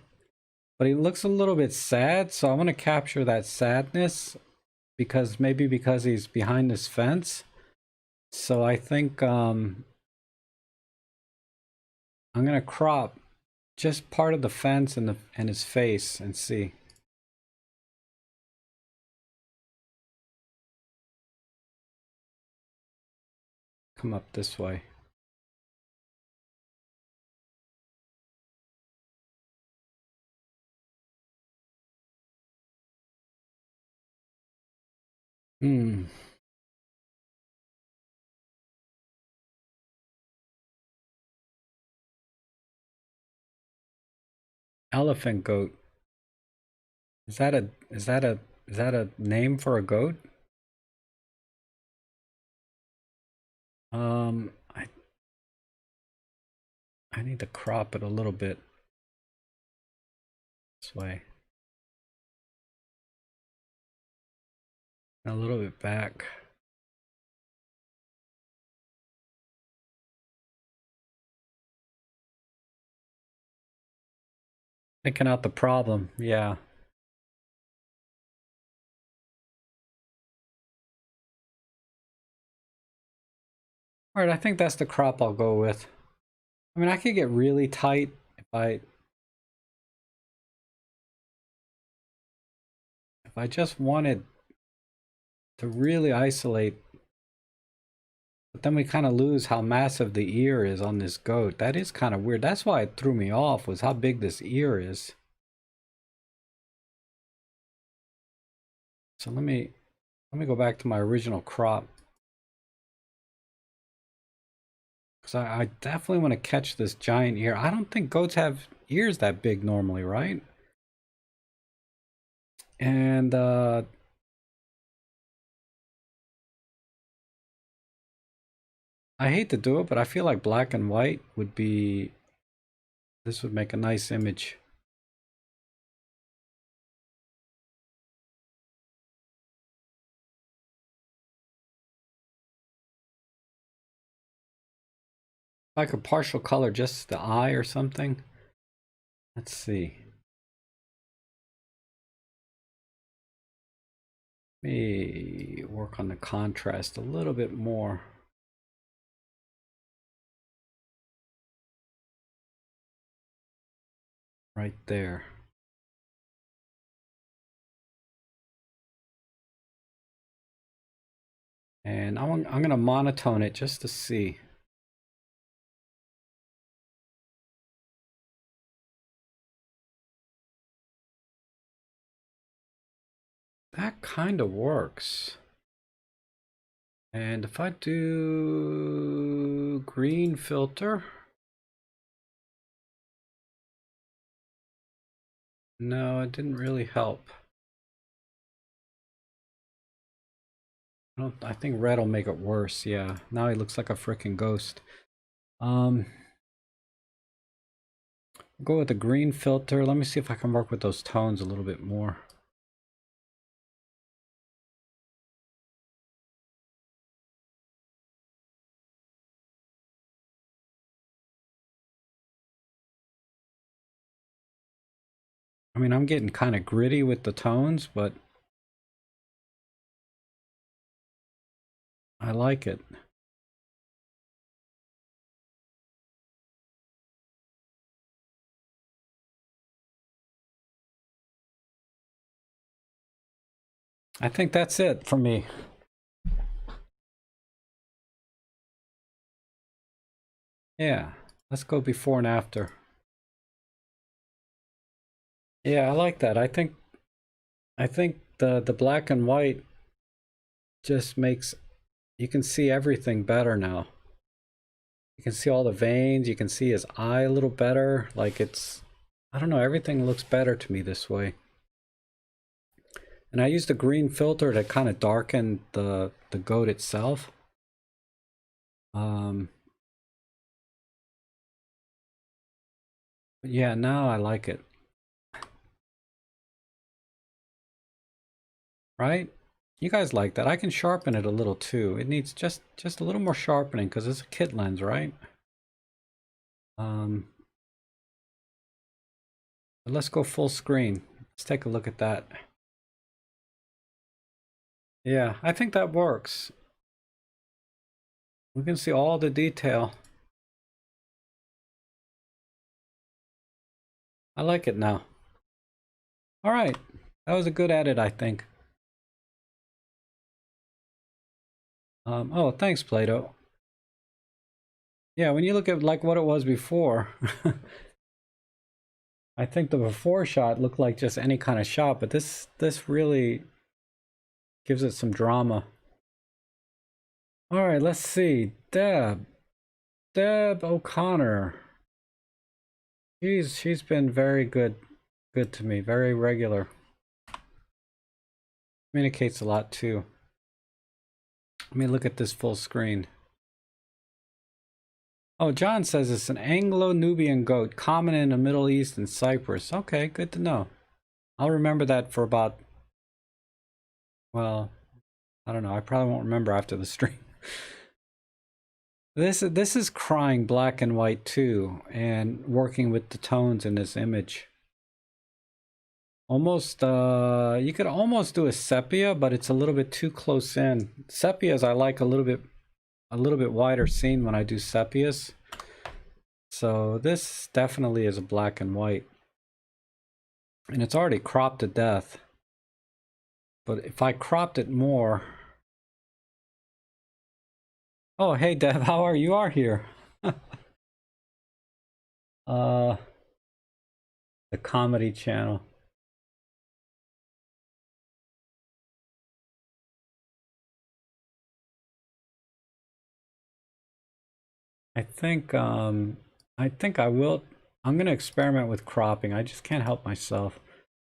But he looks a little bit sad, so I want to capture that sadness because maybe because he's behind this fence. So I think I'm gonna crop just part of the fence and his face and see. Come up this way. Hmm. Elephant goat. Is that a name for a goat? Um, I I need to crop it a little bit this way. A little bit back. Picking out the problem, yeah. Alright, I think that's the crop I'll go with. I mean, I could get really tight if I just wanted to really isolate, but then we kind of lose how massive the ear is on this goat. That is kind of weird. That's why it threw me off, was how big this ear is. So let me go back to my original crop. Because I definitely want to catch this giant ear. I don't think goats have ears that big normally, right? And I hate to do it, but I feel like black and white would be, this would make a nice image. Like a partial color, just the eye or something. Let's see. Let me work on the contrast a little bit more. Right there. And I'm going to monotone it just to see. That kind of works. And if I do green filter, No, it didn't really help. I think red will make it worse. Yeah, now he looks like a freaking ghost. Um, go with the green filter. Let me see if I can work with those tones a little bit more. I mean, I'm getting kind of gritty with the tones, but I like it. I think that's it for me. Yeah, let's go before and after. Yeah, I like that. I think the black and white just makes, you can see everything better now. You can see all the veins, you can see his eye a little better. Like it's, I don't know, everything looks better to me this way. And I used the green filter to kind of darken the goat itself. But yeah, now I like it. Right? You guys like that. I can sharpen it a little too. It needs just a little more sharpening because it's a kit lens, right? But let's go full screen. Let's take a look at that. Yeah, I think that works. We can see all the detail. I like it now. All right, that was a good edit, I think. Oh, thanks, Plato. Yeah, when you look at like what it was before, I think the before shot looked like just any kind of shot, but this really gives it some drama. All right, let's see. Deb O'Connor. She's been very good to me, very regular. Communicates a lot too. Let me look at this full screen. Oh, John says it's an Anglo-Nubian goat, common in the Middle East and Cyprus. Okay, good to know. I'll remember that for about, well, I don't know. I probably won't remember after the stream. This is crying black and white too, and working with the tones in this image. Almost, you could almost do a sepia, but it's a little bit too close in. Sepias I like a little bit wider scene when I do sepias. So this definitely is a black and white. And it's already cropped to death. But if I cropped it more... Oh, hey Deb, how are you? You are here. uh, the comedy channel. I think I will. I'm gonna experiment with cropping. I just can't help myself.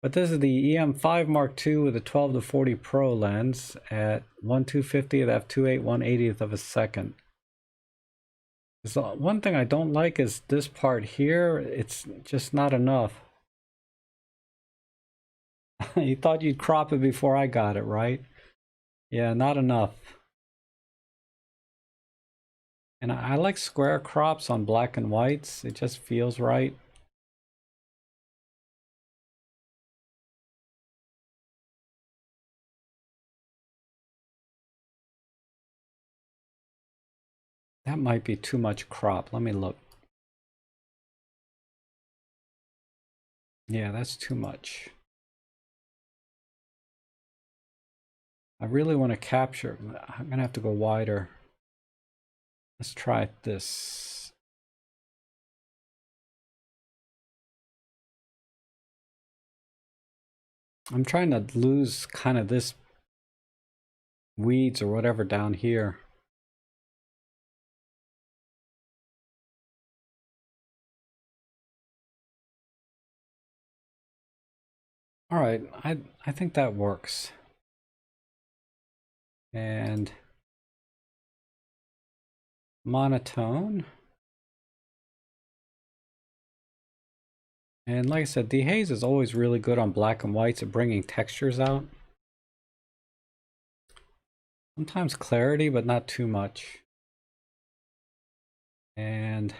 But this is the EM5 Mark II with a 12 to 40 Pro lens at 1/250th f2.8 1/80th of a second. So one thing I don't like is this part here. It's just not enough. You thought you'd crop it before I got it, right? Yeah, not enough. And I like square crops on black and whites. It just feels right. That might be too much crop. Let me look. Yeah, that's too much. I really want to capture. I'm gonna have to go wider. Let's try this. I'm trying to lose kind of this weeds or whatever down here. All right, I think that works. And monotone. And like I said, dehaze is always really good on black and whites at bringing textures out. Sometimes clarity, but not too much. And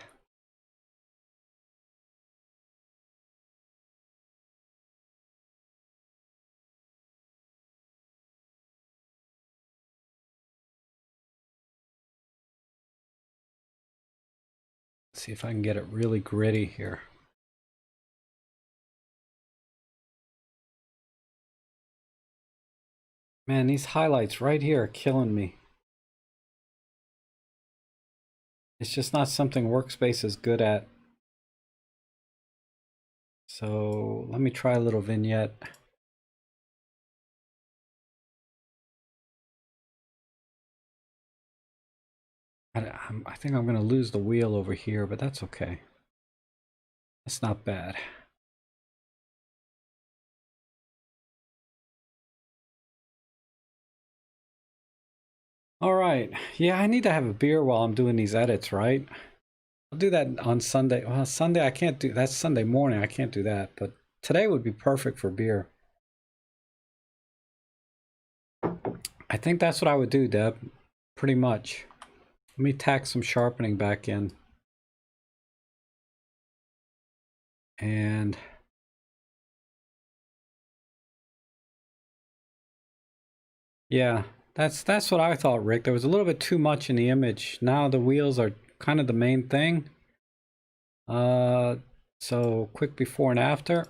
let's see if I can get it really gritty here. Man, these highlights right here are killing me. It's just not something Workspace is good at. So let me try a little vignette. I think I'm going to lose the wheel over here, but that's okay. That's not bad. All right. Yeah, I need to have a beer while I'm doing these edits, right? I'll do that on Sunday. Well, Sunday I can't do. That's Sunday morning. I can't do that. But today would be perfect for beer. I think that's what I would do, Deb. Pretty much. Let me tack some sharpening back in. And yeah, that's what I thought, Rick. There was a little bit too much in the image. Now the wheels are kind of the main thing. So quick before and after.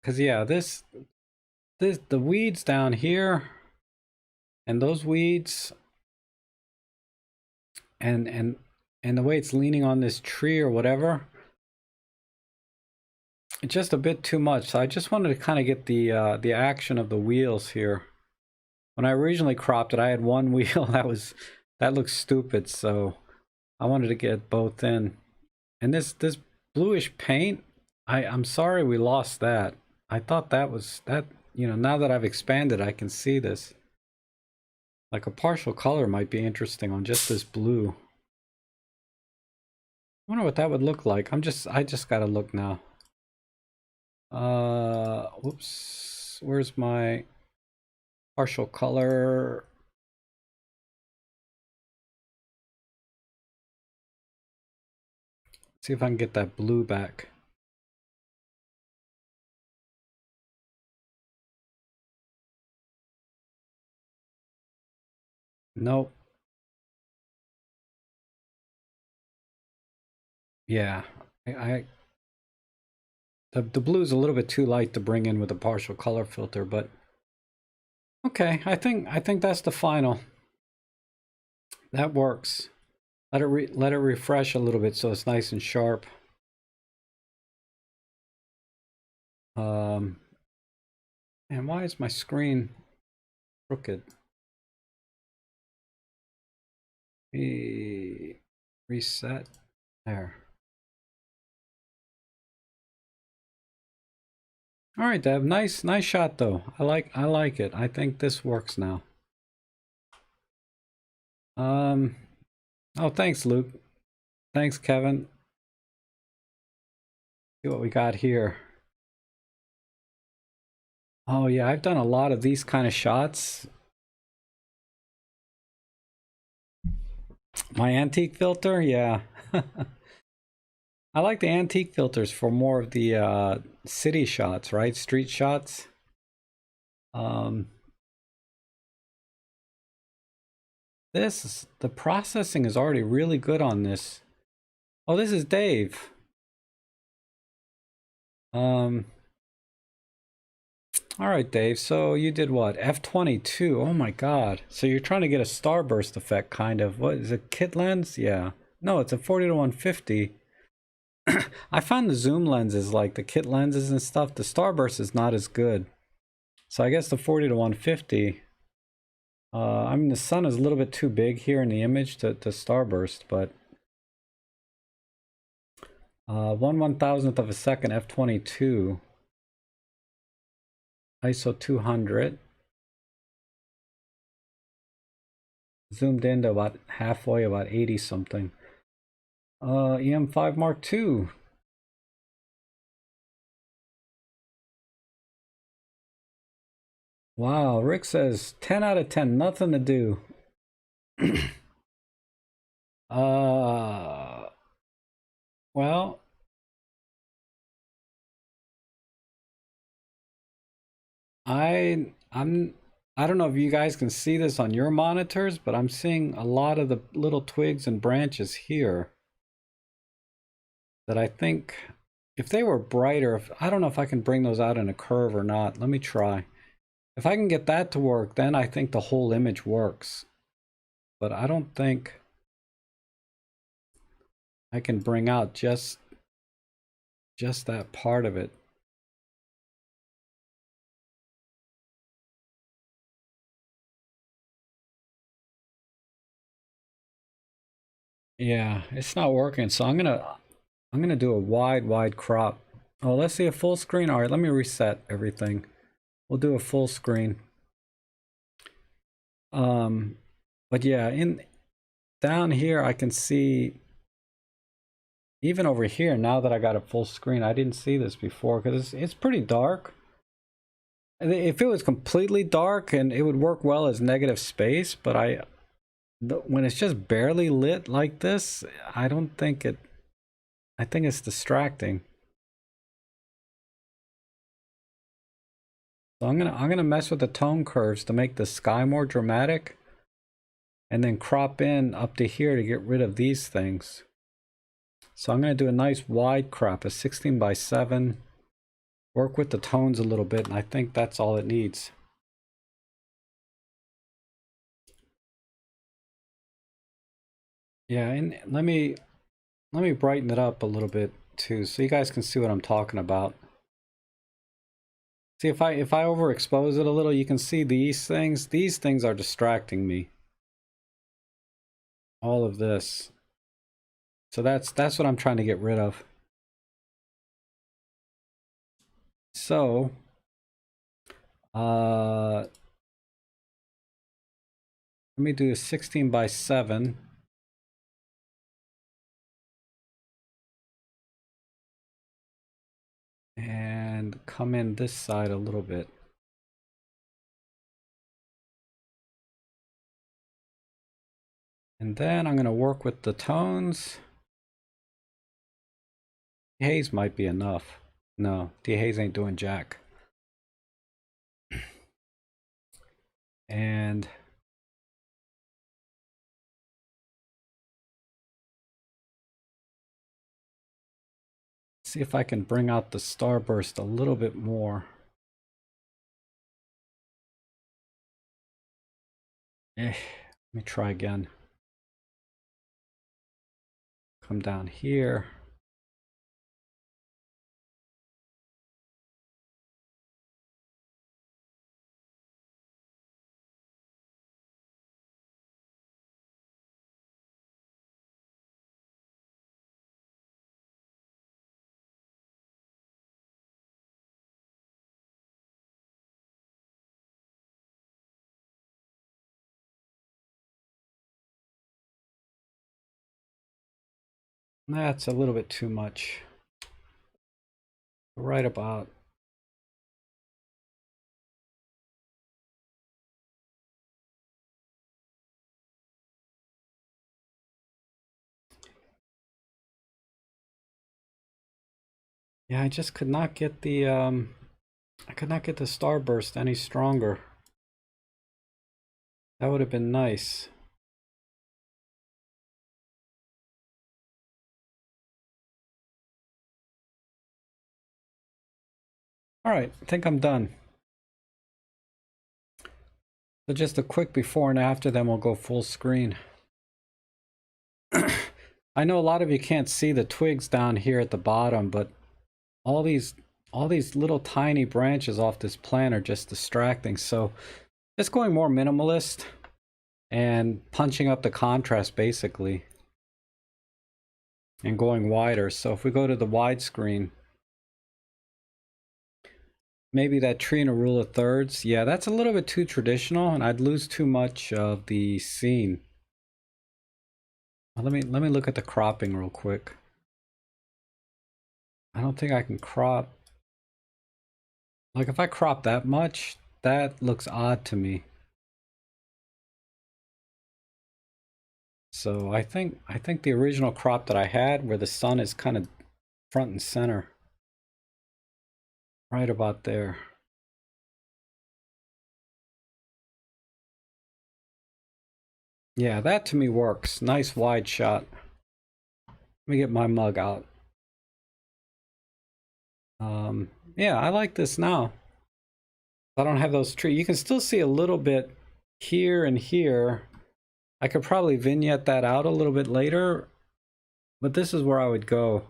Because yeah, the weeds down here and those weeds and the way it's leaning on this tree or whatever, it's just a bit too much. So I just wanted to kind of get the action of the wheels here. When I originally cropped it, I had one wheel that looks stupid, so I wanted to get both in. And this bluish paint, I'm sorry we lost that. I thought that was that, you know, now that I've expanded, I can see this. Like a partial color might be interesting on just this blue. I wonder what that would look like. I just gotta look now. Whoops. Where's my partial color? See if I can get that blue back. Nope. Yeah. The blue's a little bit too light to bring in with a partial color filter, but okay, I think that's the final. That works. Let it refresh a little bit so it's nice and sharp. And why is my screen crooked? Reset. There. All right, Deb. Nice shot though. I like it. I think this works now. Oh, thanks, Luke. Thanks, Kevin. See what we got here. Oh yeah, I've done a lot of these kind of shots. My antique filter, yeah. I like the antique filters for more of the city shots, right? Street shots. The processing is already really good on this. Oh, this is Dave. All right, Dave. So you did what? F22. Oh my God. So you're trying to get a starburst effect, kind of. What is it? Kit lens? Yeah. No, it's a 40 to 150. I found the zoom lenses, like the kit lenses and stuff, the starburst is not as good. So I guess the 40 to 150. I mean, the sun is a little bit too big here in the image to starburst, but 1/1000th of a second, f22, ISO 200, zoomed in to about halfway, about 80 something. EM5 Mark II. Wow, Rick says 10 out of 10, nothing to do. Well, I don't know if you guys can see this on your monitors, but I'm seeing a lot of the little twigs and branches here that I think if they were brighter, I don't know if I can bring those out in a curve or not. Let me try. If I can get that to work, then I think the whole image works. But I don't think I can bring out just that part of it. Yeah, it's not working. So I'm gonna do a wide crop. Oh, let's see a full screen. All right, let me reset everything. We'll do a full screen. But yeah, in down here I can see, even over here, now that I got a full screen, I didn't see this before because it's pretty dark. If it was completely dark, and it would work well as negative space, but when it's just barely lit like this, I don't think it, I think it's distracting. So I'm gonna mess with the tone curves to make the sky more dramatic, and then crop in up to here to get rid of these things. So I'm gonna do a nice wide crop, a 16:7. Work with the tones a little bit, and I think that's all it needs. Yeah, and let me brighten it up a little bit too, so you guys can see what I'm talking about. See, if I overexpose it a little, you can see these things. These things are distracting me. All of this. So that's what I'm trying to get rid of. So, let me do a 16:7. And come in this side a little bit. And then I'm going to work with the tones. Dehaze might be enough. No, dehaze ain't doing jack. And see if I can bring out the starburst a little bit more. Let me try again. Come down here. That's a little bit too much. Right about. Yeah, I just could not get the I could not get the starburst any stronger. That would have been nice. All right, I think I'm done. So just a quick before and after, then we'll go full screen. I know a lot of you can't see the twigs down here at the bottom, but all these little tiny branches off this plant are just distracting. So just going more minimalist and punching up the contrast basically. and going wider. So if we go to the widescreen, maybe that tree in a rule of thirds. Yeah, that's a little bit too traditional, and I'd lose too much of the scene. Well, let me look at the cropping real quick. I don't think I can crop. Like if I crop that much, that looks odd to me. So I think the original crop that I had, where the sun is kind of front and center, right about there. Yeah, that to me works. Nice wide shot. Let me get my mug out. Yeah, I like this now. I don't have those trees. You can still see a little bit here and here. I could probably vignette that out a little bit later, but this is where I would go.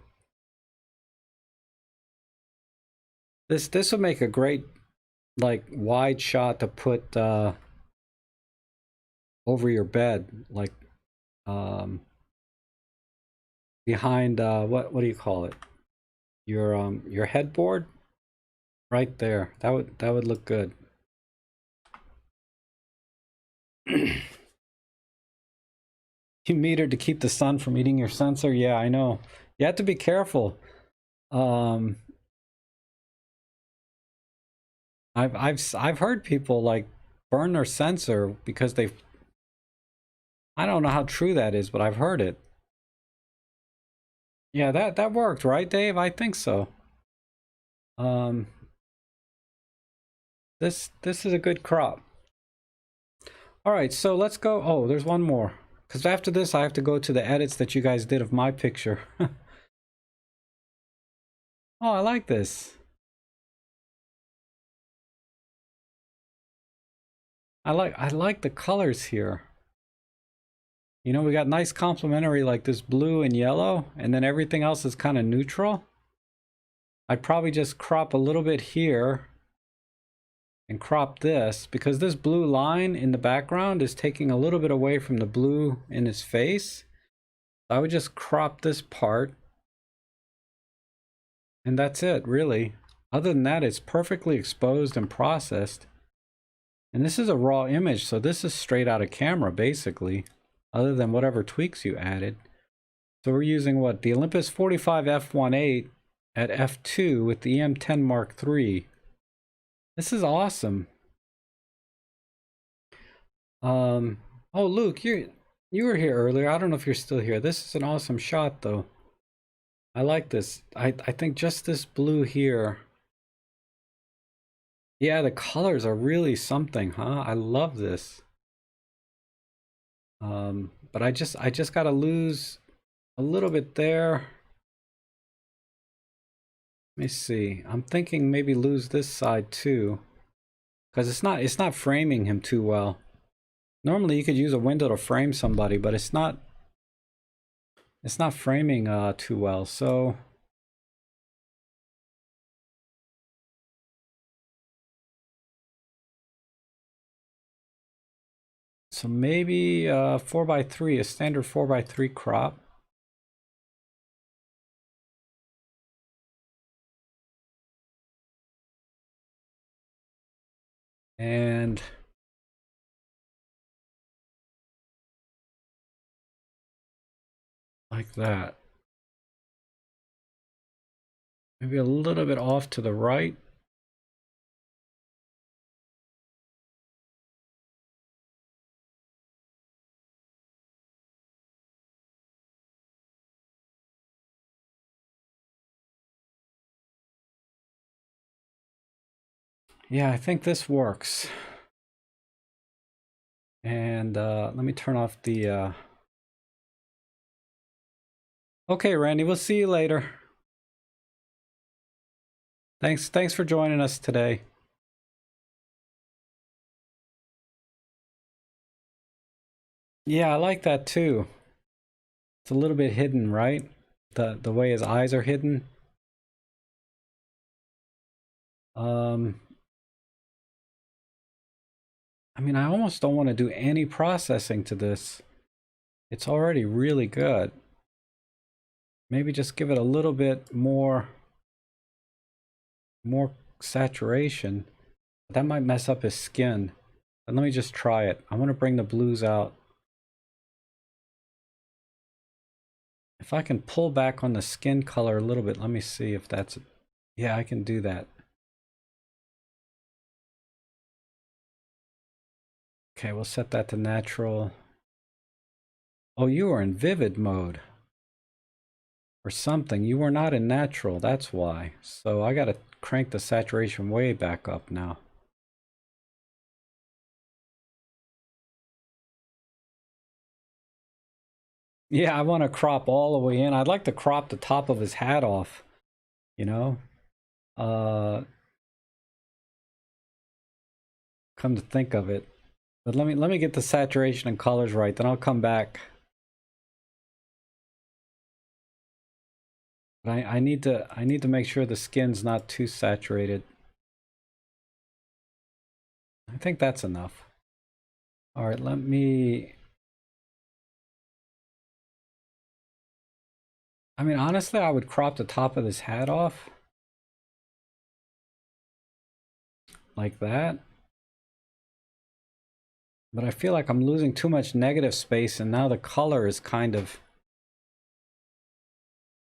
This would make a great like wide shot to put over your bed, like behind what do you call it? Your headboard right there. That would look good. You metered to keep the sun from eating your sensor. Yeah, I know. You have to be careful. I've heard people like burn their sensor because they. I don't know how true that is, but I've heard it. Yeah, that worked, right, Dave? I think so. Um, this is a good crop. All right, so let's go. Oh, there's one more. Because after this, I have to go to the edits that you guys did of my picture. Oh, I like this. I like the colors here. You know, we got nice complementary like this blue and yellow, and then everything else is kind of neutral. I'd probably just crop a little bit here and crop this because this blue line in the background is taking a little bit away from the blue in his face. I would just crop this part and that's it, really. Other than that, it's perfectly exposed and processed. And this is a raw image, so this is straight out of camera, basically, other than whatever tweaks you added. So we're using what? The Olympus 45 f1.8 at f2 with the EM10 Mark III. This is awesome. Oh, Luke, you were here earlier. I don't know if you're still here. This is an awesome shot, though. I like this. I think just this blue here. Yeah, the colors are really something, huh? I love this. But I just gotta lose a little bit there. Let me see. I'm thinking maybe lose this side too, because it's not framing him too well. Normally you could use a window to frame somebody, but it's not framing too well. So maybe 4x3, a standard 4x3 crop. And like that. Maybe a little bit off to the right. Yeah, I think this works. And let me turn off the... Okay, Randy, we'll see you later. Thanks for joining us today. Yeah, I like that too. It's a little bit hidden, right? The way his eyes are hidden. I mean, I almost don't want to do any processing to this. It's already really good. maybe just give it a little bit more saturation. That might mess up his skin. But let me just try it. I want to bring the blues out. If I can pull back on the skin color a little bit, let me see if that's... Yeah, I can do that. Okay, we'll set that to natural. Oh, you are in vivid mode. Or something. You were not in natural, that's why. So I gotta crank the saturation way back up now. Yeah, I want to crop all the way in. I'd like to crop the top of his hat off, you know? Come to think of it. But let me get the saturation and colors right, then I'll come back. But I need to make sure the skin's not too saturated. I think that's enough. All right, let me... I mean, honestly, I would crop the top of this hat off. Like that. But I feel like I'm losing too much negative space, and now the color is kind of...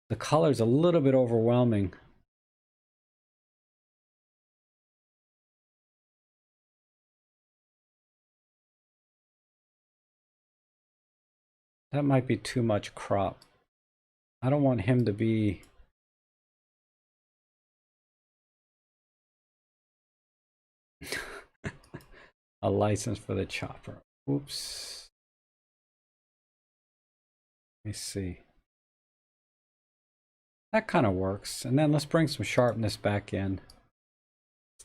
The color's a little bit overwhelming. That might be too much crop. I don't want him to be... a license for the chopper. Oops. Let me see. That kind of works. And then let's bring some sharpness back in.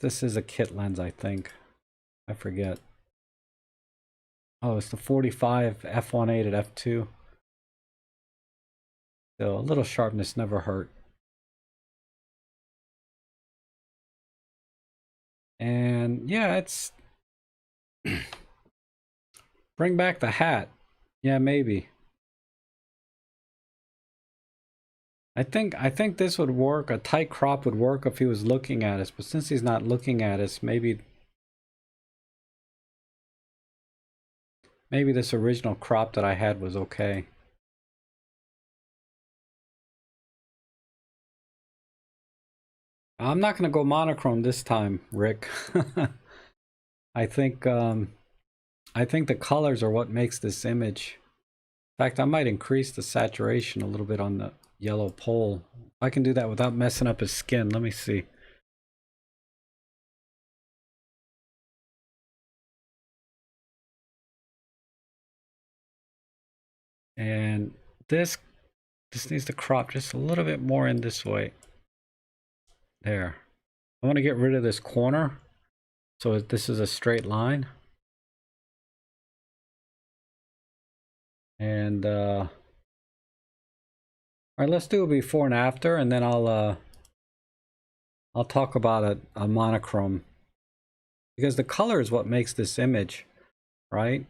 This is a kit lens, I think. I forget. Oh, it's the 45 f1.8 at f2. So a little sharpness never hurt. And yeah, it's... Bring back the hat. Yeah, maybe. I think this would work. A tight crop would work if he was looking at us, but since he's not looking at us, maybe this original crop that I had was okay. I'm not gonna go monochrome this time, Rick. I think the colors are what makes this image. In fact, I might increase the saturation a little bit on the yellow pole. I can do that without messing up his skin. Let me see. And this needs to crop just a little bit more in this way. There. I want to get rid of this corner. So this is a straight line. And all right, let's do a before and after, and then I'll talk about a monochrome, because the color is what makes this image, right?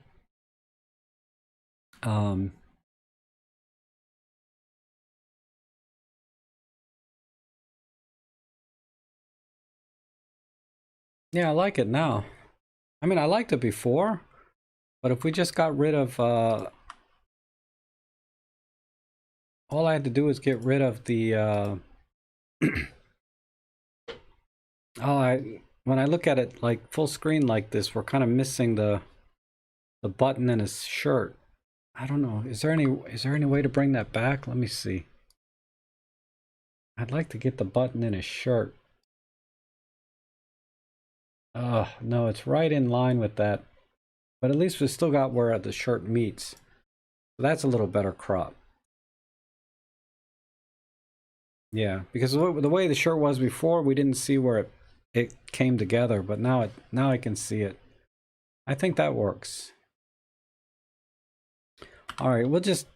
Yeah, I like it now. I mean, I liked it before, but if we just got rid of all I had to do is get rid of the when I look at it like full screen like this, we're kind of missing the button in his shirt. I don't know. Is there any way to bring that back? Let me see. I'd like to get the button in his shirt. Oh, no, it's right in line with that. But at least we still got where the shirt meets. So that's a little better crop. Yeah, because the way the shirt was before, we didn't see where it came together, but now I can see it. I think that works. All right, we'll just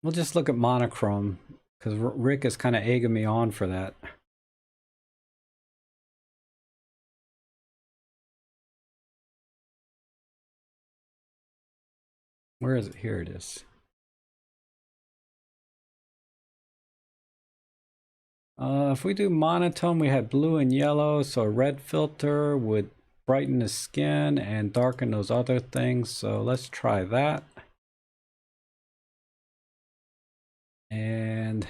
look at monochrome, because Rick is kind of egging me on for that. Where is it? Here it is. If we do monotone, we had blue and yellow, so a red filter would brighten the skin and darken those other things. So let's try that. And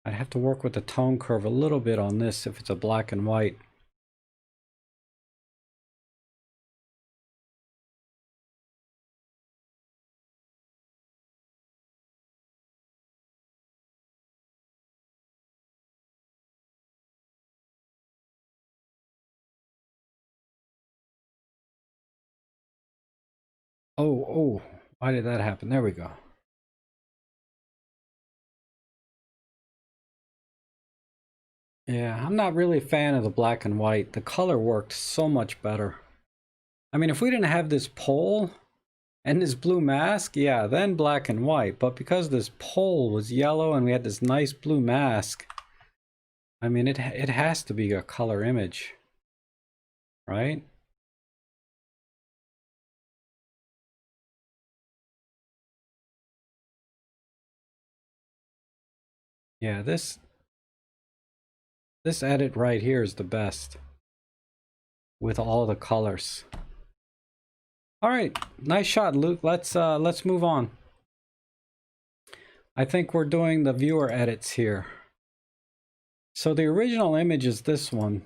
I'd have to work with the tone curve a little bit on this if it's a black and white. Oh, why did that happen? There we go. Yeah, I'm not really a fan of the black and white. The color worked so much better. I mean, if we didn't have this pole and this blue mask, yeah, then black and white. But because this pole was yellow and we had this nice blue mask, I mean, it has to be a color image, right? Yeah, this edit right here is the best with all the colors. All right, nice shot, Luke. Let's move on. I think we're doing the viewer edits here. So the original image is this one.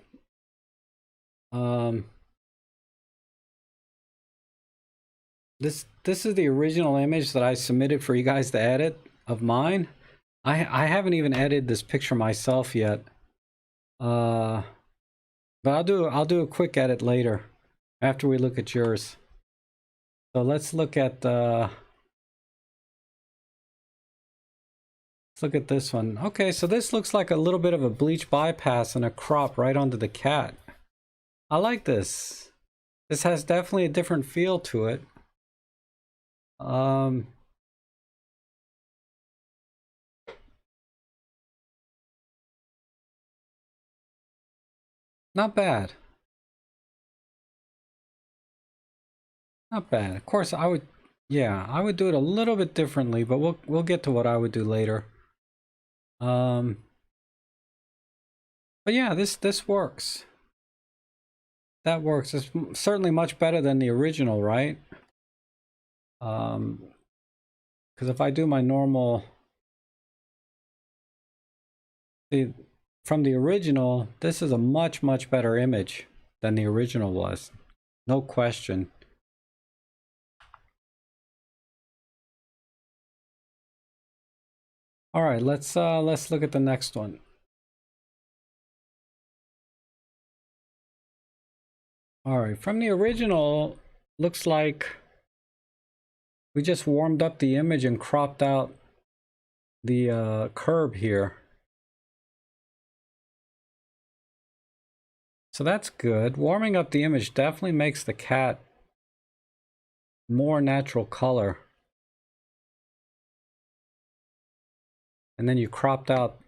This is the original image that I submitted for you guys to edit of mine. I haven't even edited this picture myself yet. But I'll do a quick edit later after we look at yours. So let's look at this one. Okay, so this looks like a little bit of a bleach bypass and a crop right onto the cat. I like this. This has definitely a different feel to it. Not bad. Not bad. Of course, I would do it a little bit differently, but we'll get to what I would do later. But yeah, this works. That works. It's certainly much better than the original, right? Because if I do my normal, from the original, this is a much better image than the original was. No question. All right, let's look at the next one. All right, from the original, looks like we just warmed up the image and cropped out the curb here. So that's good. Warming up the image definitely makes the cat more natural color. And then you cropped out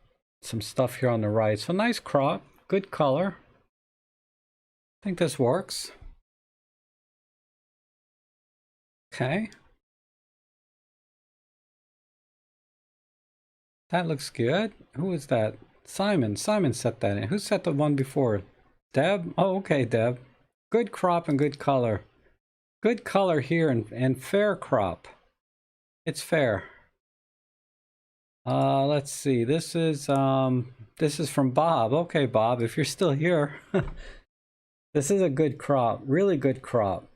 some stuff here on the right. So nice crop, good color. I think this works. Okay. That looks good. Who is that? Simon. Simon set that in. Who set the one before? Deb? Oh, okay, Deb. Good crop and good color. Good color here and fair crop. It's fair. Let's see. This is from Bob. Okay, Bob, if you're still here. This is a good crop. Really good crop.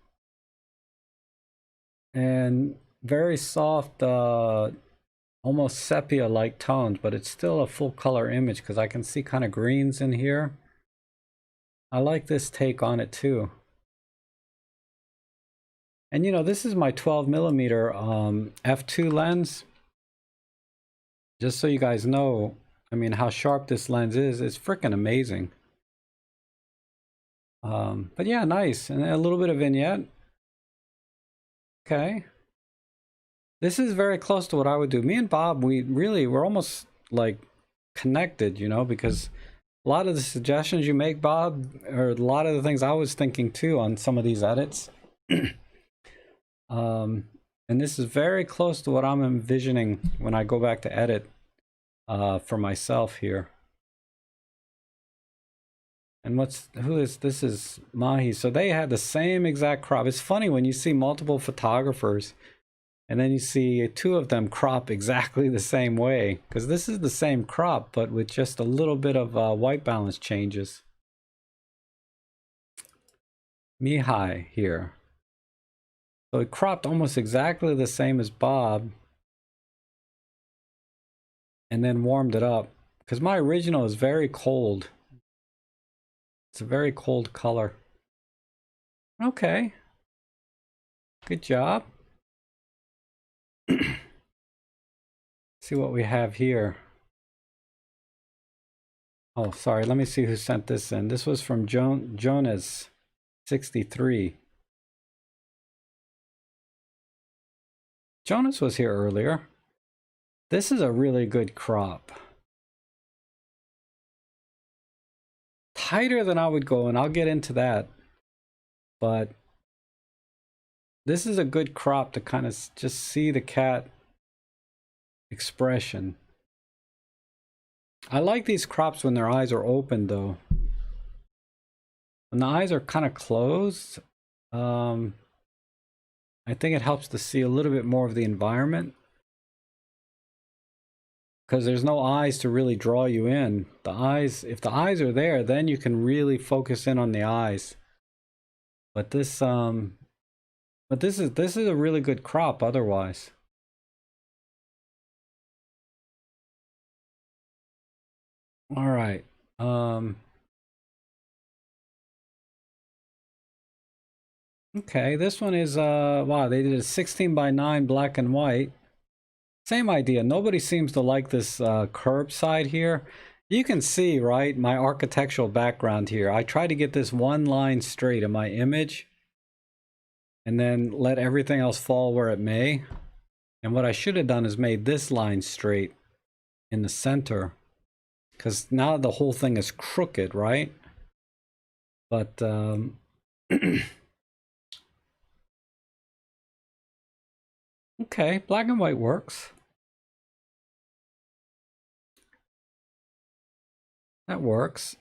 And very soft, almost sepia-like tones, but it's still a full color image because I can see kind of greens in here. I like this take on it too. And you know, this is my 12mm f2 lens. Just so you guys know, I mean, how sharp this lens is. It's freaking amazing. But yeah, nice. And a little bit of vignette. Okay. This is very close to what I would do. Me and Bob, we're almost like connected, you know, because a lot of the suggestions you make, Bob, are a lot of the things I was thinking too on some of these edits. And this is very close to what I'm envisioning when I go back to edit. for myself here. And who is this? Is Mahi. So they had the same exact crop. It's funny when you see multiple photographers and then you see two of them crop exactly the same way, because this is the same crop but with just a little bit of white balance changes. Mihai here. So it cropped almost exactly the same as Bob and then warmed it up, because my original is very cold. It's a very cold color. Okay. Good job. See what we have here. Oh, sorry. Let me see who sent this in. This was from Jonas 63. Jonas was here earlier. This is a really good crop. Tighter than I would go, and I'll get into that. But this is a good crop to kind of just see the cat expression. I like these crops when their eyes are open, though. When the eyes are kind of closed, I think it helps to see a little bit more of the environment, because there's no eyes to really draw you in. The eyes, if the eyes are there, then you can really focus in on the eyes. But this is a really good crop otherwise. All right. Okay, this one is wow, they did a 16:9 black and white. Same idea. Nobody seems to like this curb side here. You can see, right, my architectural background here. I try to get this one line straight in my image and then let everything else fall where it may. And what I should have done is made this line straight in the center, because now the whole thing is crooked, right? But okay, black and white works. That works.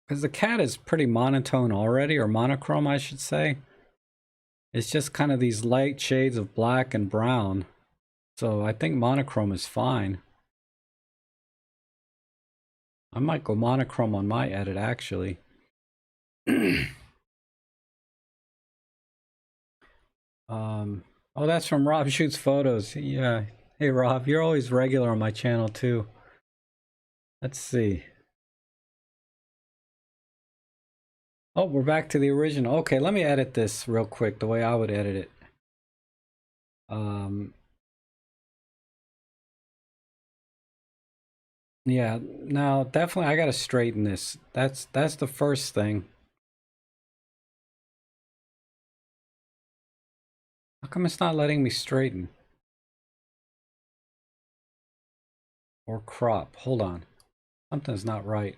Because the cat is pretty monotone already, or monochrome, I should say. It's just kind of these light shades of black and brown. So I think monochrome is fine. I might go monochrome on my edit, actually. Oh, that's from Rob Shoots Photos. Yeah. Hey, Rob, you're always regular on my channel, too. Let's see. Oh, we're back to the original. Okay, let me edit this real quick, the way I would edit it. Yeah, now definitely I gotta straighten this. That's the first thing. How come it's not letting me straighten? Or crop? Hold on. Something's not right.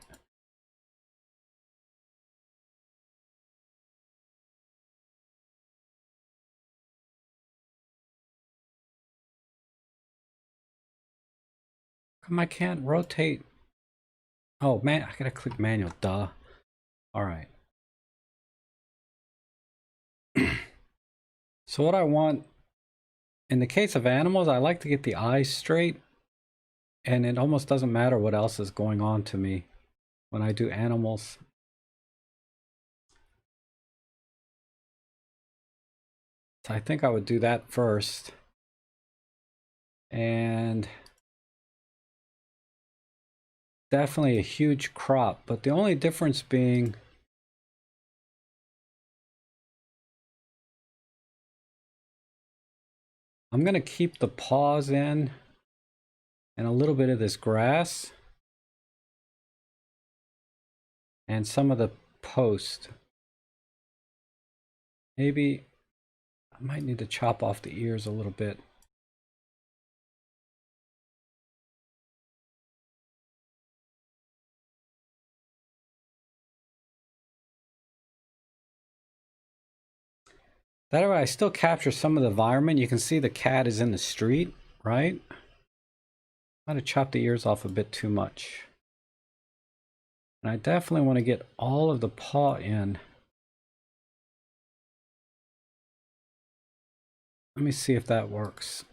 How come I can't rotate? Oh man, I gotta click manual, duh. Alright. So what I want, in the case of animals, I like to get the eyes straight, and it almost doesn't matter what else is going on to me when I do animals. So I think I would do that first. And definitely a huge crop, but the only difference being I'm gonna keep the paws in and a little bit of this grass and some of the post. Maybe I might need to chop off the ears a little bit. That way I still capture some of the environment. You can see the cat is in the street, right? Might have chopped the ears off a bit too much. And I definitely want to get all of the paw in. Let me see if that works.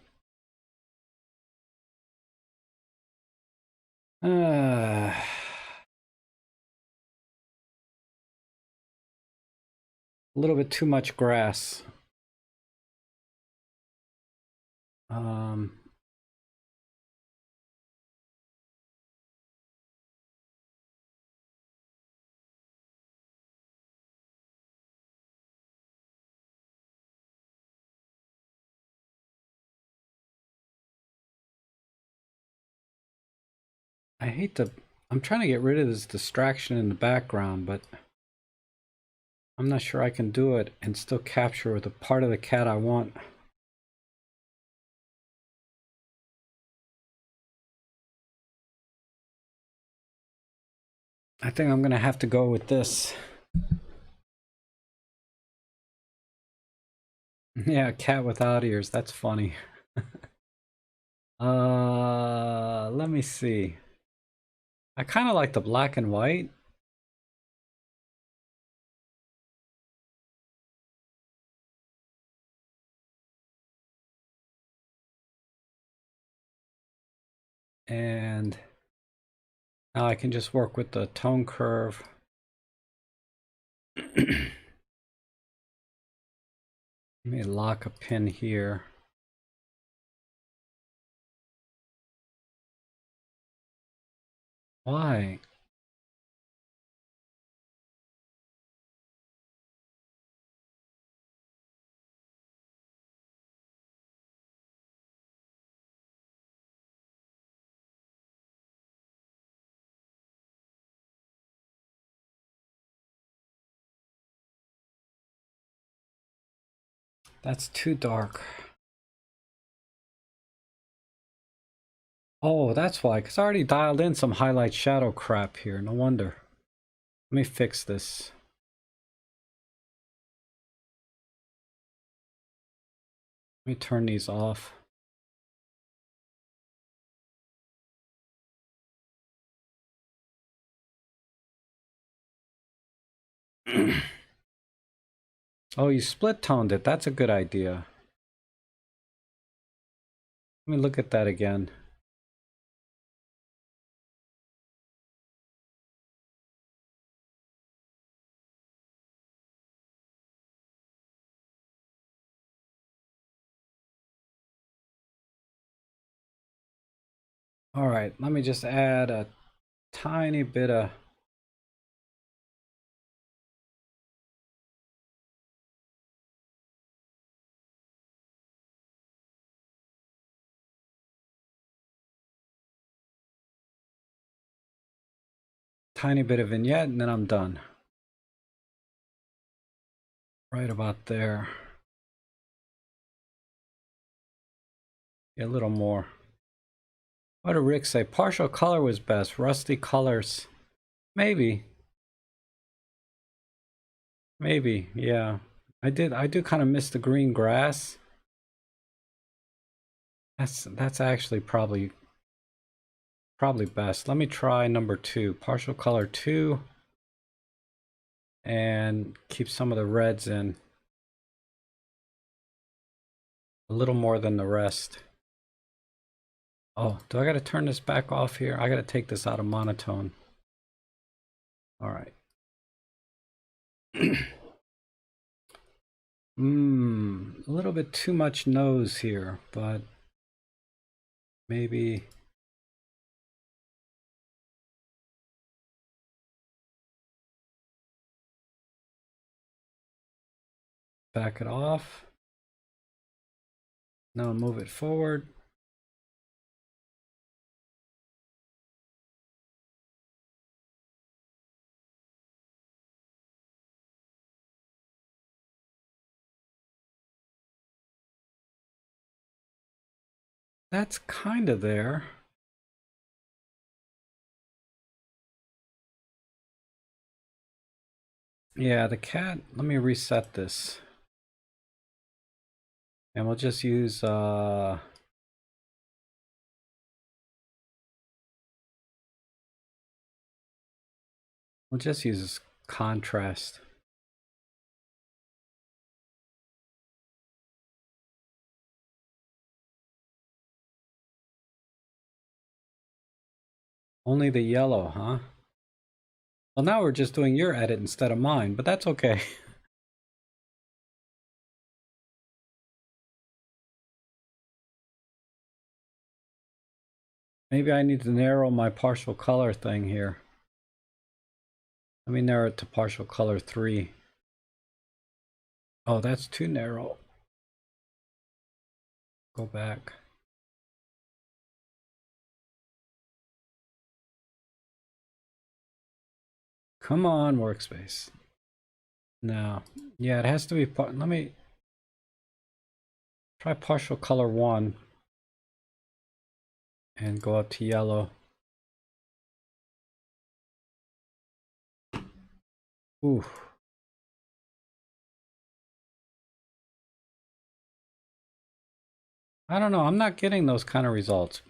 A little bit too much grass. I hate to, I'm trying to get rid of this distraction in the background, but I'm not sure I can do it and still capture the part of the cat I want. I think I'm gonna have to go with this. Yeah, cat without ears, that's funny. Let me see. I kind of like the black and white. And now I can just work with the tone curve. Let me lock a pin here. Why? That's too dark. Oh, that's why, because I already dialed in some highlight shadow crap here. No wonder. Let me fix this. Let me turn these off. Oh, you split toned it. That's a good idea. Let me look at that again. All right, let me just add a tiny bit of vignette and then I'm done. Right about there. Yeah, a little more. What did Rick say? Partial color was best. Rusty colors. Maybe. Maybe, yeah. I do kind of miss the green grass. That's actually probably best. Let me try number 2. Partial color 2. And keep some of the reds in. A little more than the rest. Oh, do I gotta turn this back off here? I gotta take this out of monotone. All right. A little bit too much nose here, but maybe back it off. Now move it forward. That's kind of there. Yeah, the cat, let me reset this. And we'll just use We'll just use contrast. Only the yellow, huh? Well, now we're just doing your edit instead of mine, but that's okay. Maybe I need to narrow my partial color thing here. Let me narrow it to partial color 3. Oh, that's too narrow. Go back. Come on, Workspace. No. Yeah, it has to be let me try partial color 1 and go up to yellow. Ooh. I don't know, I'm not getting those kind of results.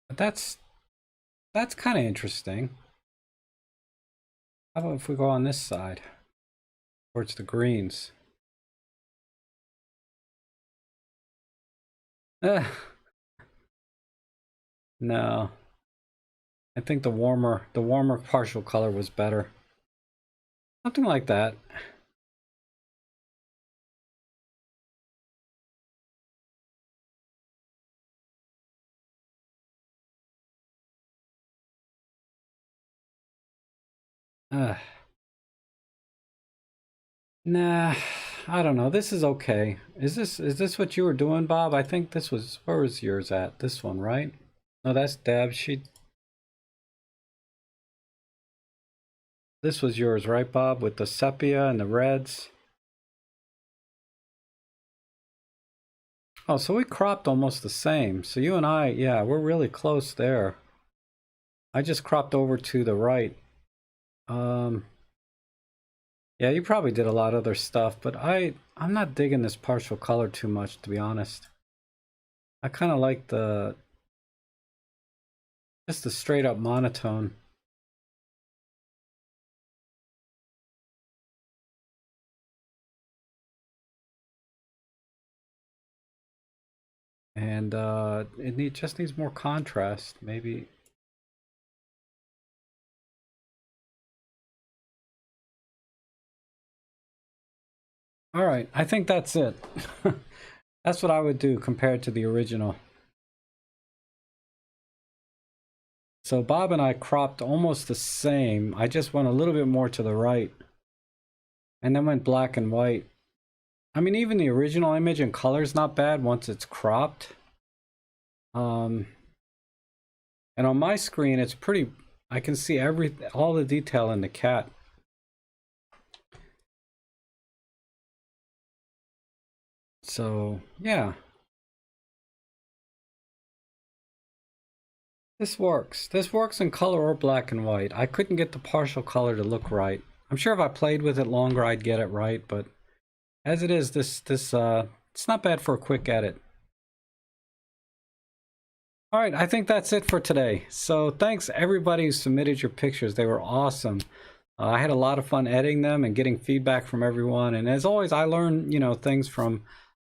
But that's kind of interesting. How about if we go on this side towards the greens? No. I think the warmer partial color was better. Something like that. Nah, I don't know. This is okay. Is this what you were doing, Bob? I think this was, where was yours at? This one, right? No, that's Deb. This was yours, right, Bob? With the sepia and the reds. Oh, so we cropped almost the same. So you and I, yeah, we're really close there. I just cropped over to the right. Yeah, you probably did a lot of other stuff, but I'm not digging this partial color too much, to be honest. I kind of like just the straight up monotone. And it just needs more contrast, maybe. All right, I think that's it. That's what I would do compared to the original. So Bob and I cropped almost the same. I just went a little bit more to the right and then went black and white. I mean, even the original image in color is not bad once it's cropped. And on my screen, it's pretty, I can see all the detail in the cat. So, yeah. This works. This works in color or black and white. I couldn't get the partial color to look right. I'm sure if I played with it longer, I'd get it right, but as it is, it's not bad for a quick edit. All right, I think that's it for today. So thanks everybody who submitted your pictures. They were awesome. I had a lot of fun editing them and getting feedback from everyone. And as always, I learn, things from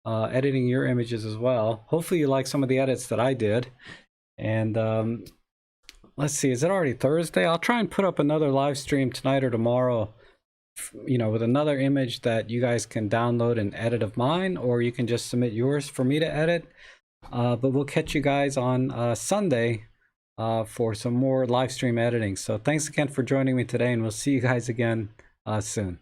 editing your images as well. Hopefully you like some of the edits that I did. And let's see, is it already Thursday? I'll try and put up another live stream tonight or tomorrow, with another image that you guys can download and edit of mine, or you can just submit yours for me to edit. But we'll catch you guys on Sunday for some more live stream editing. So thanks again for joining me today, and we'll see you guys again soon.